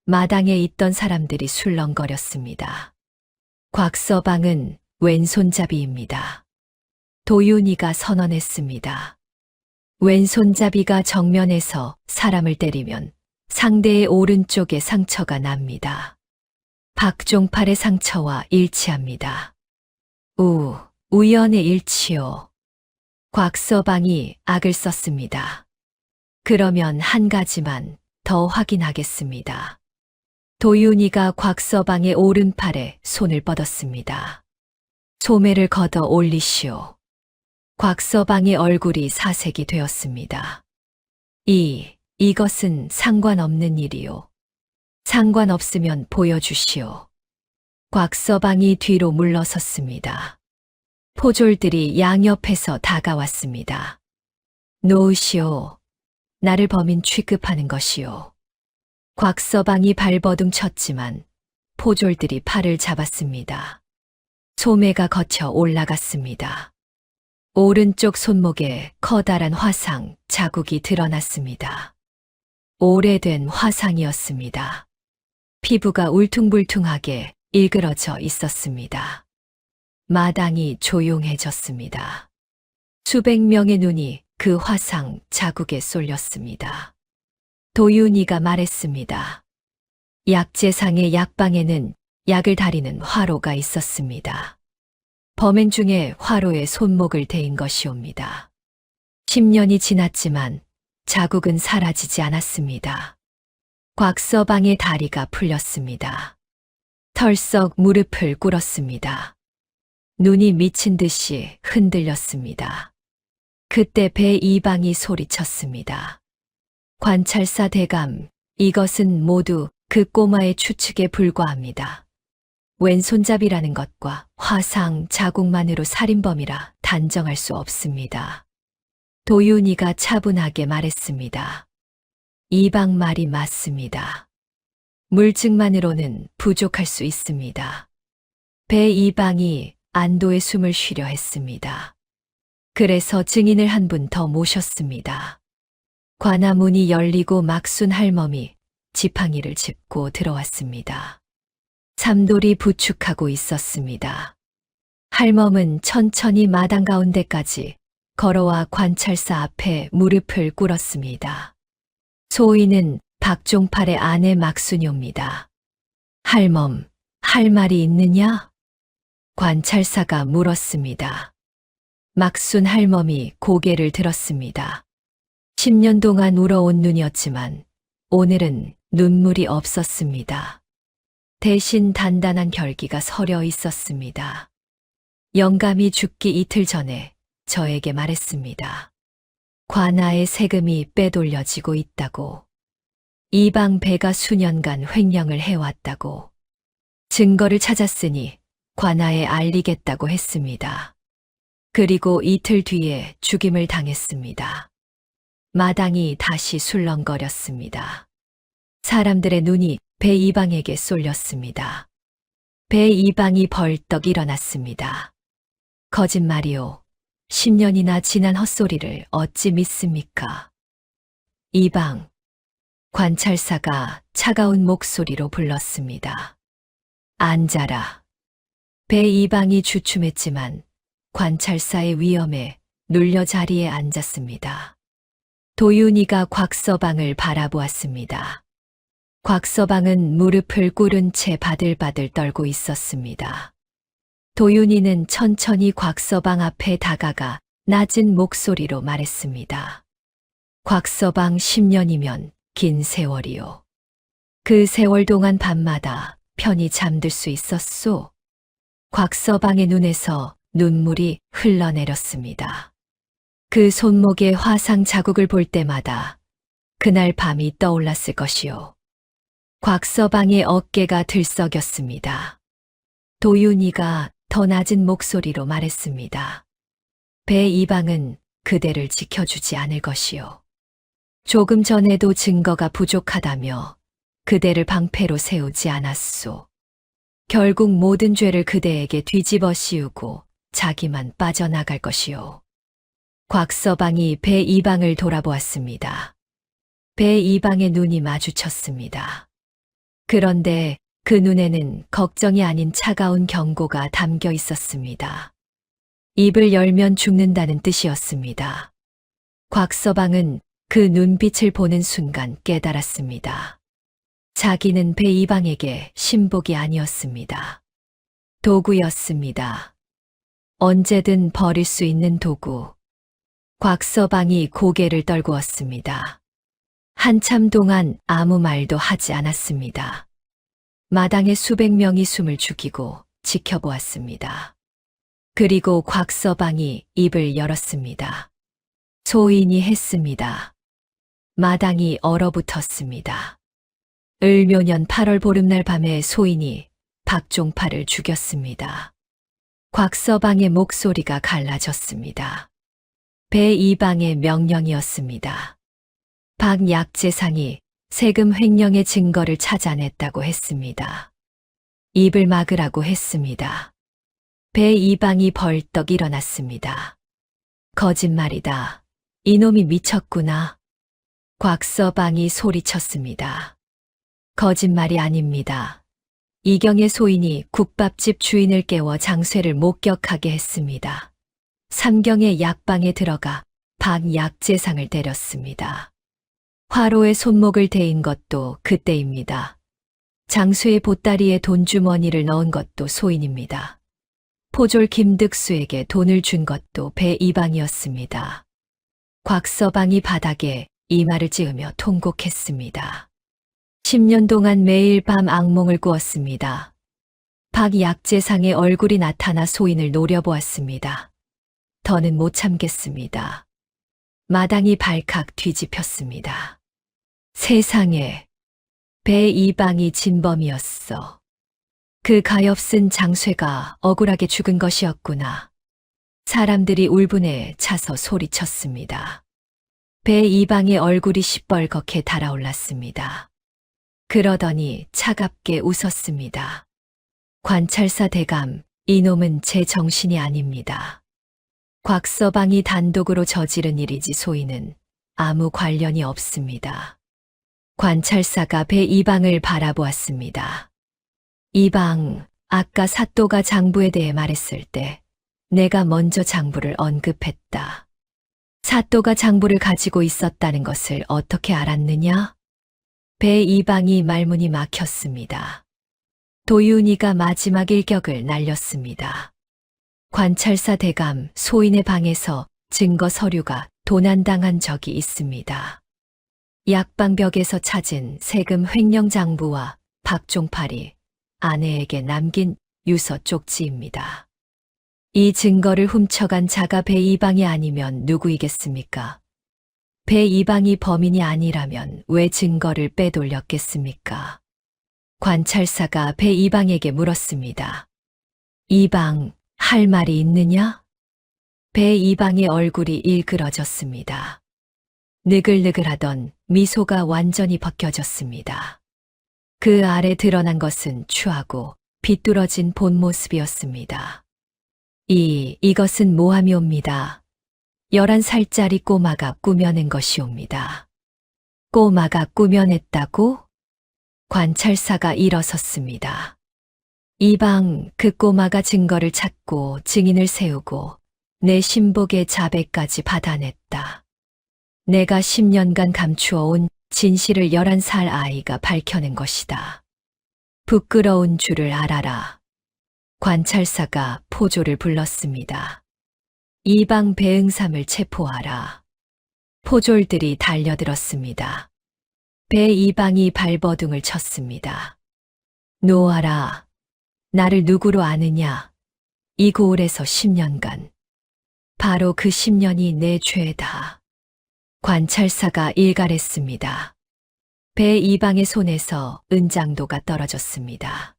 마당에 있던 사람들이 술렁거렸습니다. 곽서방은 왼손잡이입니다. 도윤이가 선언했습니다. 왼손잡이가 정면에서 사람을 때리면 상대의 오른쪽에 상처가 납니다. 박종팔의 상처와 일치합니다. 우연의 일치요. 곽서방이 악을 썼습니다. 그러면 한 가지만 더 확인하겠습니다. 도윤이가 곽서방의 오른팔에 손을 뻗었습니다. 소매를 걷어 올리시오. 곽서방의 얼굴이 사색이 되었습니다. 이것은 상관없는 일이요. 상관없으면 보여주시오. 곽서방이 뒤로 물러섰습니다. 포졸들이 양옆에서 다가왔습니다. 놓으시오. 나를 범인 취급하는 것이요. 곽서방이 발버둥 쳤지만 포졸들이 팔을 잡았습니다. 소매가 거쳐 올라갔습니다. 오른쪽 손목에 커다란 화상 자국이 드러났습니다. 오래된 화상이었습니다. 피부가 울퉁불퉁하게 일그러져 있었습니다. 마당이 조용해졌습니다. 수백 명의 눈이 그 화상 자국에 쏠렸습니다. 도윤이가 말했습니다. 약재상의 약방에는 약을 다리는 화로가 있었습니다. 범행 중에 화로에 손목을 대인 것이옵니다. 10년이 지났지만 자국은 사라지지 않았습니다. 곽서방의 다리가 풀렸습니다. 털썩 무릎을 꿇었습니다. 눈이 미친 듯이 흔들렸습니다. 그때 배 이방이 소리쳤습니다. 관찰사 대감, 이것은 모두 그 꼬마의 추측에 불과합니다. 왼손잡이라는 것과 화상 자국만으로 살인범이라 단정할 수 없습니다. 도윤이가 차분하게 말했습니다. 이방 말이 맞습니다. 물증만으로는 부족할 수 있습니다. 배 이방이 안도의 숨을 쉬려 했습니다. 그래서 증인을 한 분 더 모셨습니다. 관아문이 열리고 막순 할멈이 지팡이를 짚고 들어왔습니다. 삼돌이 부축하고 있었습니다. 할멈은 천천히 마당 가운데까지 걸어와 관찰사 앞에 무릎을 꿇었습니다. 소인은 박종팔의 아내 막순이옵니다. 할멈, 할 말이 있느냐? 관찰사가 물었습니다. 막순 할멈이 고개를 들었습니다. 10년 동안 울어온 눈이었지만 오늘은 눈물이 없었습니다. 대신 단단한 결기가 서려 있었습니다. 영감이 죽기 이틀 전에 저에게 말했습니다. 관아의 세금이 빼돌려지고 있다고. 이방 배가 수년간 횡령을 해왔다고. 증거를 찾았으니 관아에 알리겠다고 했습니다. 그리고 이틀 뒤에 죽임을 당했습니다. 마당이 다시 술렁거렸습니다. 사람들의 눈이 배 이방에게 쏠렸습니다. 배 이방이 벌떡 일어났습니다. 거짓말이요. 10년이나 지난 헛소리를 어찌 믿습니까? 이방. 관찰사가 차가운 목소리로 불렀습니다. 앉아라. 배 이방이 주춤했지만 관찰사의 위험에 눌려 자리에 앉았습니다. 도윤이가 곽서방을 바라보았습니다. 곽서방은 무릎을 꿇은 채 바들바들 떨고 있었습니다. 도윤이는 천천히 곽서방 앞에 다가가 낮은 목소리로 말했습니다. 곽서방 10년이면 긴 세월이요. 그 세월 동안 밤마다 편히 잠들 수 있었소. 곽서방의 눈에서 눈물이 흘러내렸습니다. 그 손목에 화상 자국을 볼 때마다 그날 밤이 떠올랐을 것이요. 곽서방의 어깨가 들썩였습니다. 도윤이가 더 낮은 목소리로 말했습니다. 배 이방은 그대를 지켜주지 않을 것이요. 조금 전에도 증거가 부족하다며 그대를 방패로 세우지 않았소. 결국 모든 죄를 그대에게 뒤집어 씌우고 자기만 빠져나갈 것이요. 곽서방이 배 이방을 돌아보았습니다. 배 이방의 눈이 마주쳤습니다. 그런데 그 눈에는 걱정이 아닌 차가운 경고가 담겨 있었습니다. 입을 열면 죽는다는 뜻이었습니다. 곽서방은 그 눈빛을 보는 순간 깨달았습니다. 자기는 배 이방에게 신복이 아니었습니다. 도구였습니다. 언제든 버릴 수 있는 도구. 곽서방이 고개를 떨구었습니다. 한참 동안 아무 말도 하지 않았습니다. 마당에 수백 명이 숨을 죽이고 지켜보았습니다. 그리고 곽서방이 입을 열었습니다. 소인이 했습니다. 마당이 얼어붙었습니다. 을묘년 8월 보름날 밤에 소인이 박종팔을 죽였습니다. 곽서방의 목소리가 갈라졌습니다. 배 이방의 명령이었습니다. 박약재상이 세금 횡령의 증거를 찾아냈다고 했습니다. 입을 막으라고 했습니다. 배 이방이 벌떡 일어났습니다. 거짓말이다. 이놈이 미쳤구나. 곽서방이 소리쳤습니다. 거짓말이 아닙니다. 이경의 소인이 국밥집 주인을 깨워 장쇠를 목격하게 했습니다. 삼경의 약방에 들어가 박약재상을 때렸습니다. 화로에 손목을 대인 것도 그때입니다. 장쇠의 보따리에 돈주머니를 넣은 것도 소인입니다. 포졸 김득수에게 돈을 준 것도 배 이방이었습니다. 곽서방이 바닥에 이마를 찌으며 통곡했습니다. 10년 동안 매일 밤 악몽을 꾸었습니다. 박약재상의 얼굴이 나타나 소인을 노려보았습니다. 더는 못 참겠습니다. 마당이 발칵 뒤집혔습니다. 세상에, 배 이방이 진범이었어. 그 가엾은 장쇠가 억울하게 죽은 것이었구나. 사람들이 울분에 차서 소리쳤습니다. 배 이방의 얼굴이 시뻘겋게 달아올랐습니다. 그러더니 차갑게 웃었습니다. 관찰사 대감, 이놈은 제 정신이 아닙니다. 곽서방이 단독으로 저지른 일이지 소인은 아무 관련이 없습니다. 관찰사가 배 이방을 바라보았습니다. 이방, 아까 사또가 장부에 대해 말했을 때 내가 먼저 장부를 언급했다. 사또가 장부를 가지고 있었다는 것을 어떻게 알았느냐? 배 이방이 말문이 막혔습니다. 도윤이가 마지막 일격을 날렸습니다. 관찰사 대감, 소인의 방에서 증거 서류가 도난당한 적이 있습니다. 약방벽에서 찾은 세금 횡령 장부와 박종팔이 아내에게 남긴 유서 쪽지입니다. 이 증거를 훔쳐간 자가 배 이방이 아니면 누구이겠습니까? 배 이방이 범인이 아니라면 왜 증거를 빼돌렸겠습니까? 관찰사가 배 이방에게 물었습니다. 이방, 할 말이 있느냐? 배 이방의 얼굴이 일그러졌습니다. 느글느글하던 미소가 완전히 벗겨졌습니다. 그 아래 드러난 것은 추하고 비뚤어진 본 모습이었습니다. 이것은 모함이옵니다. 11살짜리 꼬마가 꾸며낸 것이옵니다. 꼬마가 꾸며냈다고? 관찰사가 일어섰습니다. 이방 그 꼬마가 증거를 찾고 증인을 세우고 내 신복의 자배까지 받아냈다. 내가 10년간 감추어온 진실을 11살 아이가 밝혀낸 것이다. 부끄러운 줄을 알아라. 관찰사가 포조를 불렀습니다. 이방 배응삼을 체포하라. 포졸들이 달려들었습니다. 배 이방이 발버둥을 쳤습니다. 놓아라. 나를 누구로 아느냐? 이 고을에서 10년간. 바로 그 10년이 내 죄다. 관찰사가 일갈했습니다. 배 이방의 손에서 은장도가 떨어졌습니다.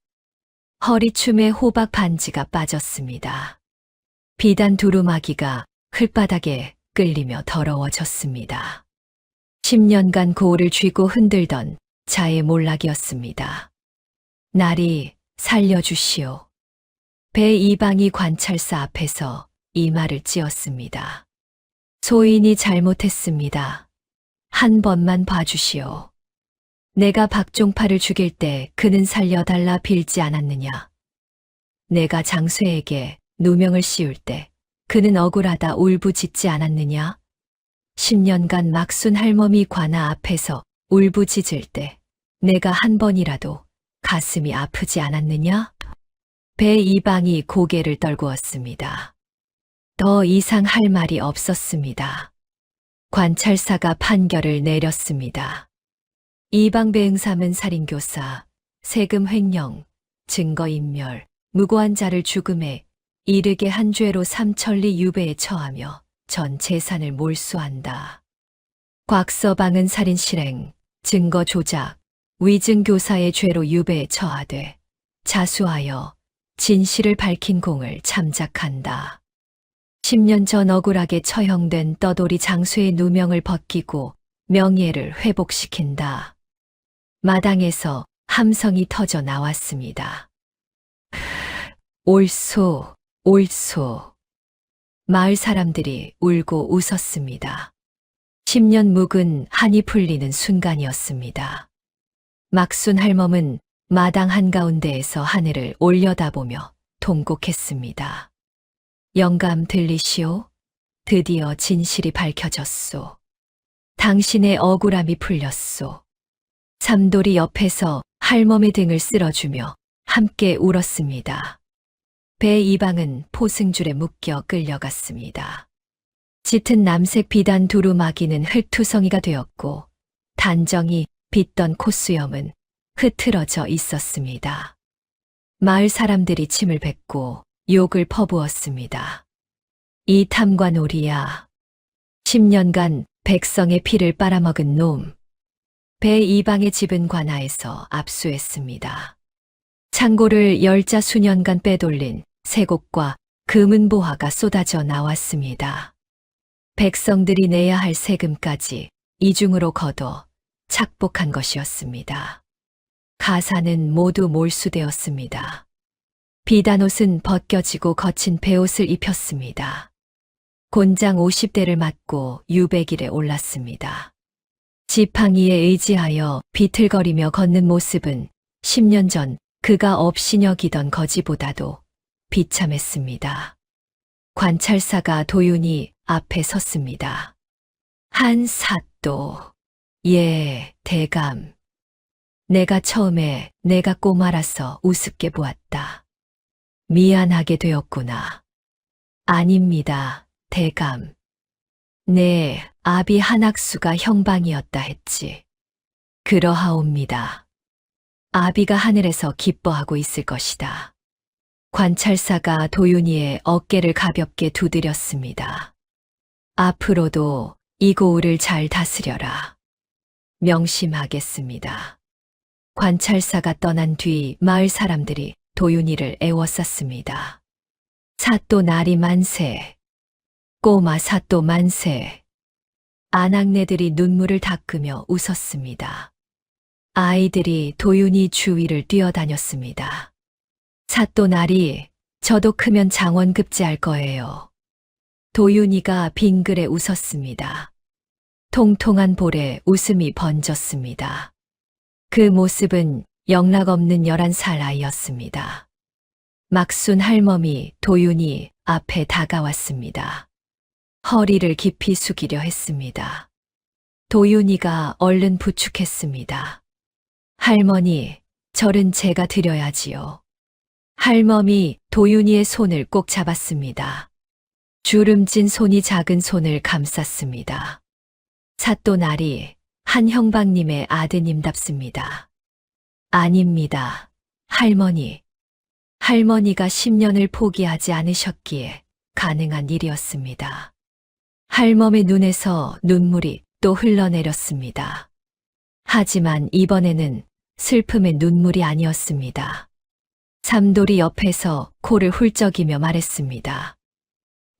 허리춤에 호박 반지가 빠졌습니다. 비단 두루마기가 흘바닥에 끌리며 더러워졌습니다. 10년간 고을을 쥐고 흔들던 자의 몰락이었습니다. 나리 살려주시오. 배 이방이 관찰사 앞에서 이 말을 찧었습니다. 소인이 잘못했습니다. 한 번만 봐주시오. 내가 박종파를 죽일 때 그는 살려달라 빌지 않았느냐. 내가 장쇠에게 누명을 씌울 때 그는 억울하다 울부짖지 않았느냐. 10년간 막순 할멈이 관아 앞에서 울부짖을 때 내가 한 번이라도 가슴이 아프지 않았느냐? 배 이방이 고개를 떨구었습니다. 더 이상 할 말이 없었습니다. 관찰사가 판결을 내렸습니다. 이방 배응삼은 살인교사, 세금 횡령, 증거인멸, 무고한 자를 죽음에 이르게 한 죄로 삼천리 유배에 처하며 전 재산을 몰수한다. 곽서방은 살인 실행, 증거 조작, 위증 교사의 죄로 유배에 처하되 자수하여 진실을 밝힌 공을 참작한다. 10년 전 억울하게 처형된 떠돌이 장수의 누명을 벗기고 명예를 회복시킨다. 마당에서 함성이 터져 나왔습니다. 옳소, 옳소. 마을 사람들이 울고 웃었습니다. 10년 묵은 한이 풀리는 순간이었습니다. 막순 할멈은 마당 한가운데에서 하늘을 올려다보며 통곡했습니다. 영감 들리시오? 드디어 진실이 밝혀졌소. 당신의 억울함이 풀렸소. 삼돌이 옆에서 할멈의 등을 쓸어주며 함께 울었습니다. 배 이방은 포승줄에 묶여 끌려갔습니다. 짙은 남색 비단 두루마기는 흙투성이가 되었고 단정히 빗던 콧수염은 흐트러져 있었습니다. 마을 사람들이 침을 뱉고 욕을 퍼부었습니다. 이 탐관오리야. 10년간 백성의 피를 빨아먹은 놈. 배 이방의 집은 관아에서 압수했습니다. 창고를 열자 수년간 빼돌린 세곡과 금은보화가 쏟아져 나왔습니다. 백성들이 내야 할 세금까지 이중으로 걷어 착복한 것이었습니다. 가사는 모두 몰수되었습니다. 비단옷은 벗겨지고 거친 베옷을 입혔습니다. 곤장 50대를 맞고 유배길에 올랐습니다. 지팡이에 의지하여 비틀거리며 걷는 모습은 10년 전 그가 업신여기던 거지보다도 비참했습니다. 관찰사가 도윤이 앞에 섰습니다. 한사또, 예, 대감. 내가 처음에 내가 꼬마라서 우습게 보았다. 미안하게 되었구나. 아닙니다, 대감. 내 아비 한학수가 형방이었다 했지. 그러하옵니다. 아비가 하늘에서 기뻐하고 있을 것이다. 관찰사가 도윤이의 어깨를 가볍게 두드렸습니다. 앞으로도 이 고을을 잘 다스려라. 명심하겠습니다. 관찰사가 떠난 뒤 마을 사람들이 도윤이를 애워쌌습니다. 사또 날이 만세. 꼬마 사또 만세. 아낙네들이 눈물을 닦으며 웃었습니다. 아이들이 도윤이 주위를 뛰어다녔습니다. 사또 나리, 저도 크면 장원급제할 거예요. 도윤이가 빙그레 웃었습니다. 통통한 볼에 웃음이 번졌습니다. 그 모습은 영락없는 11살 아이였습니다. 막순 할멈이 도윤이 앞에 다가왔습니다. 허리를 깊이 숙이려 했습니다. 도윤이가 얼른 부축했습니다. 할머니, 절은 제가 드려야지요. 할멈이 도윤이의 손을 꼭 잡았습니다. 주름진 손이 작은 손을 감쌌습니다. 사또 나리, 한 형방님의 아드님답습니다. 아닙니다. 할머니. 할머니가 10년을 포기하지 않으셨기에 가능한 일이었습니다. 할멈의 눈에서 눈물이 또 흘러내렸습니다. 하지만 이번에는 슬픔의 눈물이 아니었습니다. 삼돌이 옆에서 코를 훌쩍이며 말했습니다.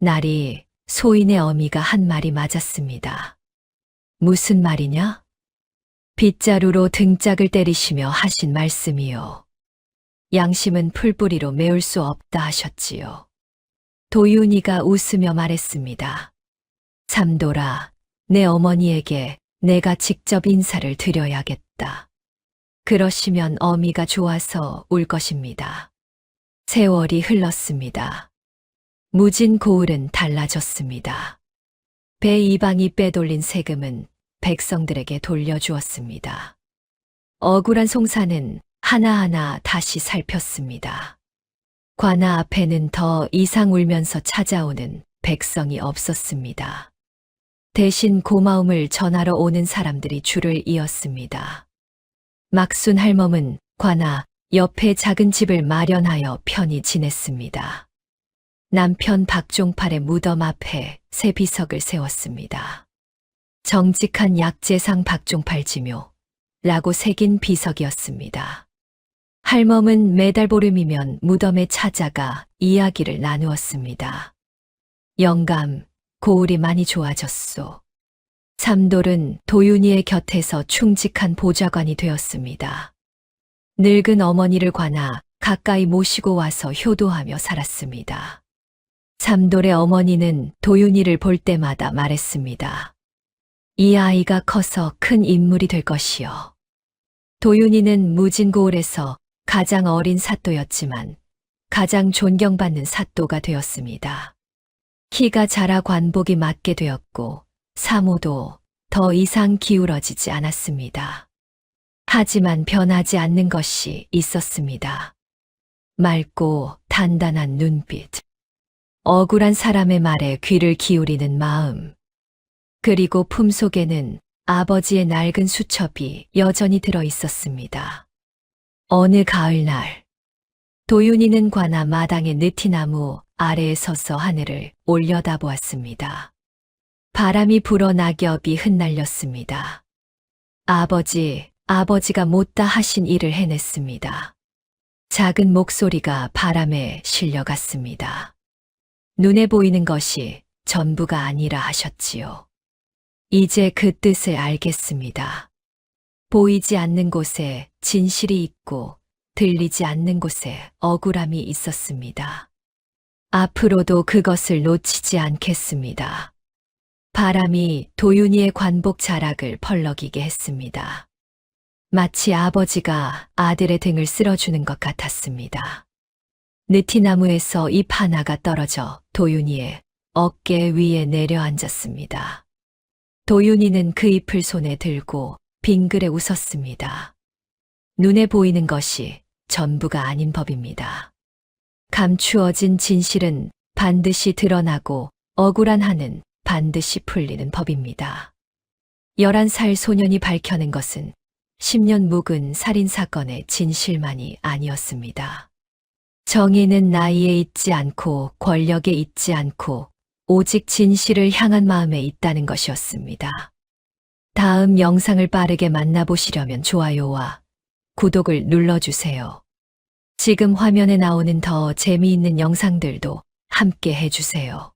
나리, 소인의 어미가 한 말이 맞았습니다. 무슨 말이냐? 빗자루로 등짝을 때리시며 하신 말씀이요. 양심은 풀뿌리로 메울 수 없다 하셨지요. 도윤이가 웃으며 말했습니다. 삼돌아, 내 어머니에게 내가 직접 인사를 드려야겠다. 그러시면 어미가 좋아서 울 것입니다. 세월이 흘렀습니다. 무진 고을은 달라졌습니다. 배 이방이 빼돌린 세금은 백성들에게 돌려주었습니다. 억울한 송사는 하나하나 다시 살폈습니다. 관아 앞에는 더 이상 울면서 찾아오는 백성이 없었습니다. 대신 고마움을 전하러 오는 사람들이 줄을 이었습니다. 막순 할멈은 관아 옆에 작은 집을 마련하여 편히 지냈습니다. 남편 박종팔의 무덤 앞에 새 비석을 세웠습니다. 정직한 약재상 박종팔 지묘라고 새긴 비석이었습니다. 할멈은 매달 보름이면 무덤에 찾아가 이야기를 나누었습니다. 영감, 고을이 많이 좋아졌소. 삼돌은 도윤이의 곁에서 충직한 보좌관이 되었습니다. 늙은 어머니를 관아 가까이 모시고 와서 효도하며 살았습니다. 삼돌의 어머니는 도윤이를 볼 때마다 말했습니다. 이 아이가 커서 큰 인물이 될 것이요. 도윤이는 무진고을에서 가장 어린 사또였지만 가장 존경받는 사또가 되었습니다. 키가 자라 관복이 맞게 되었고 사모도 더 이상 기울어지지 않았습니다. 하지만 변하지 않는 것이 있었습니다. 맑고 단단한 눈빛, 억울한 사람의 말에 귀를 기울이는 마음, 그리고 품속에는 아버지의 낡은 수첩이 여전히 들어 있었습니다. 어느 가을날, 도윤이는 관아 마당의 느티나무 아래에 서서 하늘을 올려다보았습니다. 바람이 불어 낙엽이 흩날렸습니다. 아버지가 못다 하신 일을 해냈습니다. 작은 목소리가 바람에 실려갔습니다. 눈에 보이는 것이 전부가 아니라 하셨지요. 이제 그 뜻을 알겠습니다. 보이지 않는 곳에 진실이 있고 들리지 않는 곳에 억울함이 있었습니다. 앞으로도 그것을 놓치지 않겠습니다. 바람이 도윤이의 관복 자락을 펄럭이게 했습니다. 마치 아버지가 아들의 등을 쓸어주는 것 같았습니다. 느티나무에서 잎 하나가 떨어져 도윤이의 어깨 위에 내려앉았습니다. 도윤이는 그 잎을 손에 들고 빙그레 웃었습니다. 눈에 보이는 것이 전부가 아닌 법입니다. 감추어진 진실은 반드시 드러나고 억울한 한은 반드시 풀리는 법입니다. 11살 소년이 밝혀낸 것은 10년 묵은 살인사건의 진실만이 아니었습니다. 정의는 나이에 있지 않고 권력에 있지 않고 오직 진실을 향한 마음에 있다는 것이었습니다. 다음 영상을 빠르게 만나보시려면 좋아요와 구독을 눌러주세요. 지금 화면에 나오는 더 재미있는 영상들도 함께 해주세요.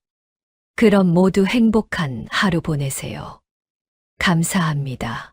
그럼 모두 행복한 하루 보내세요. 감사합니다.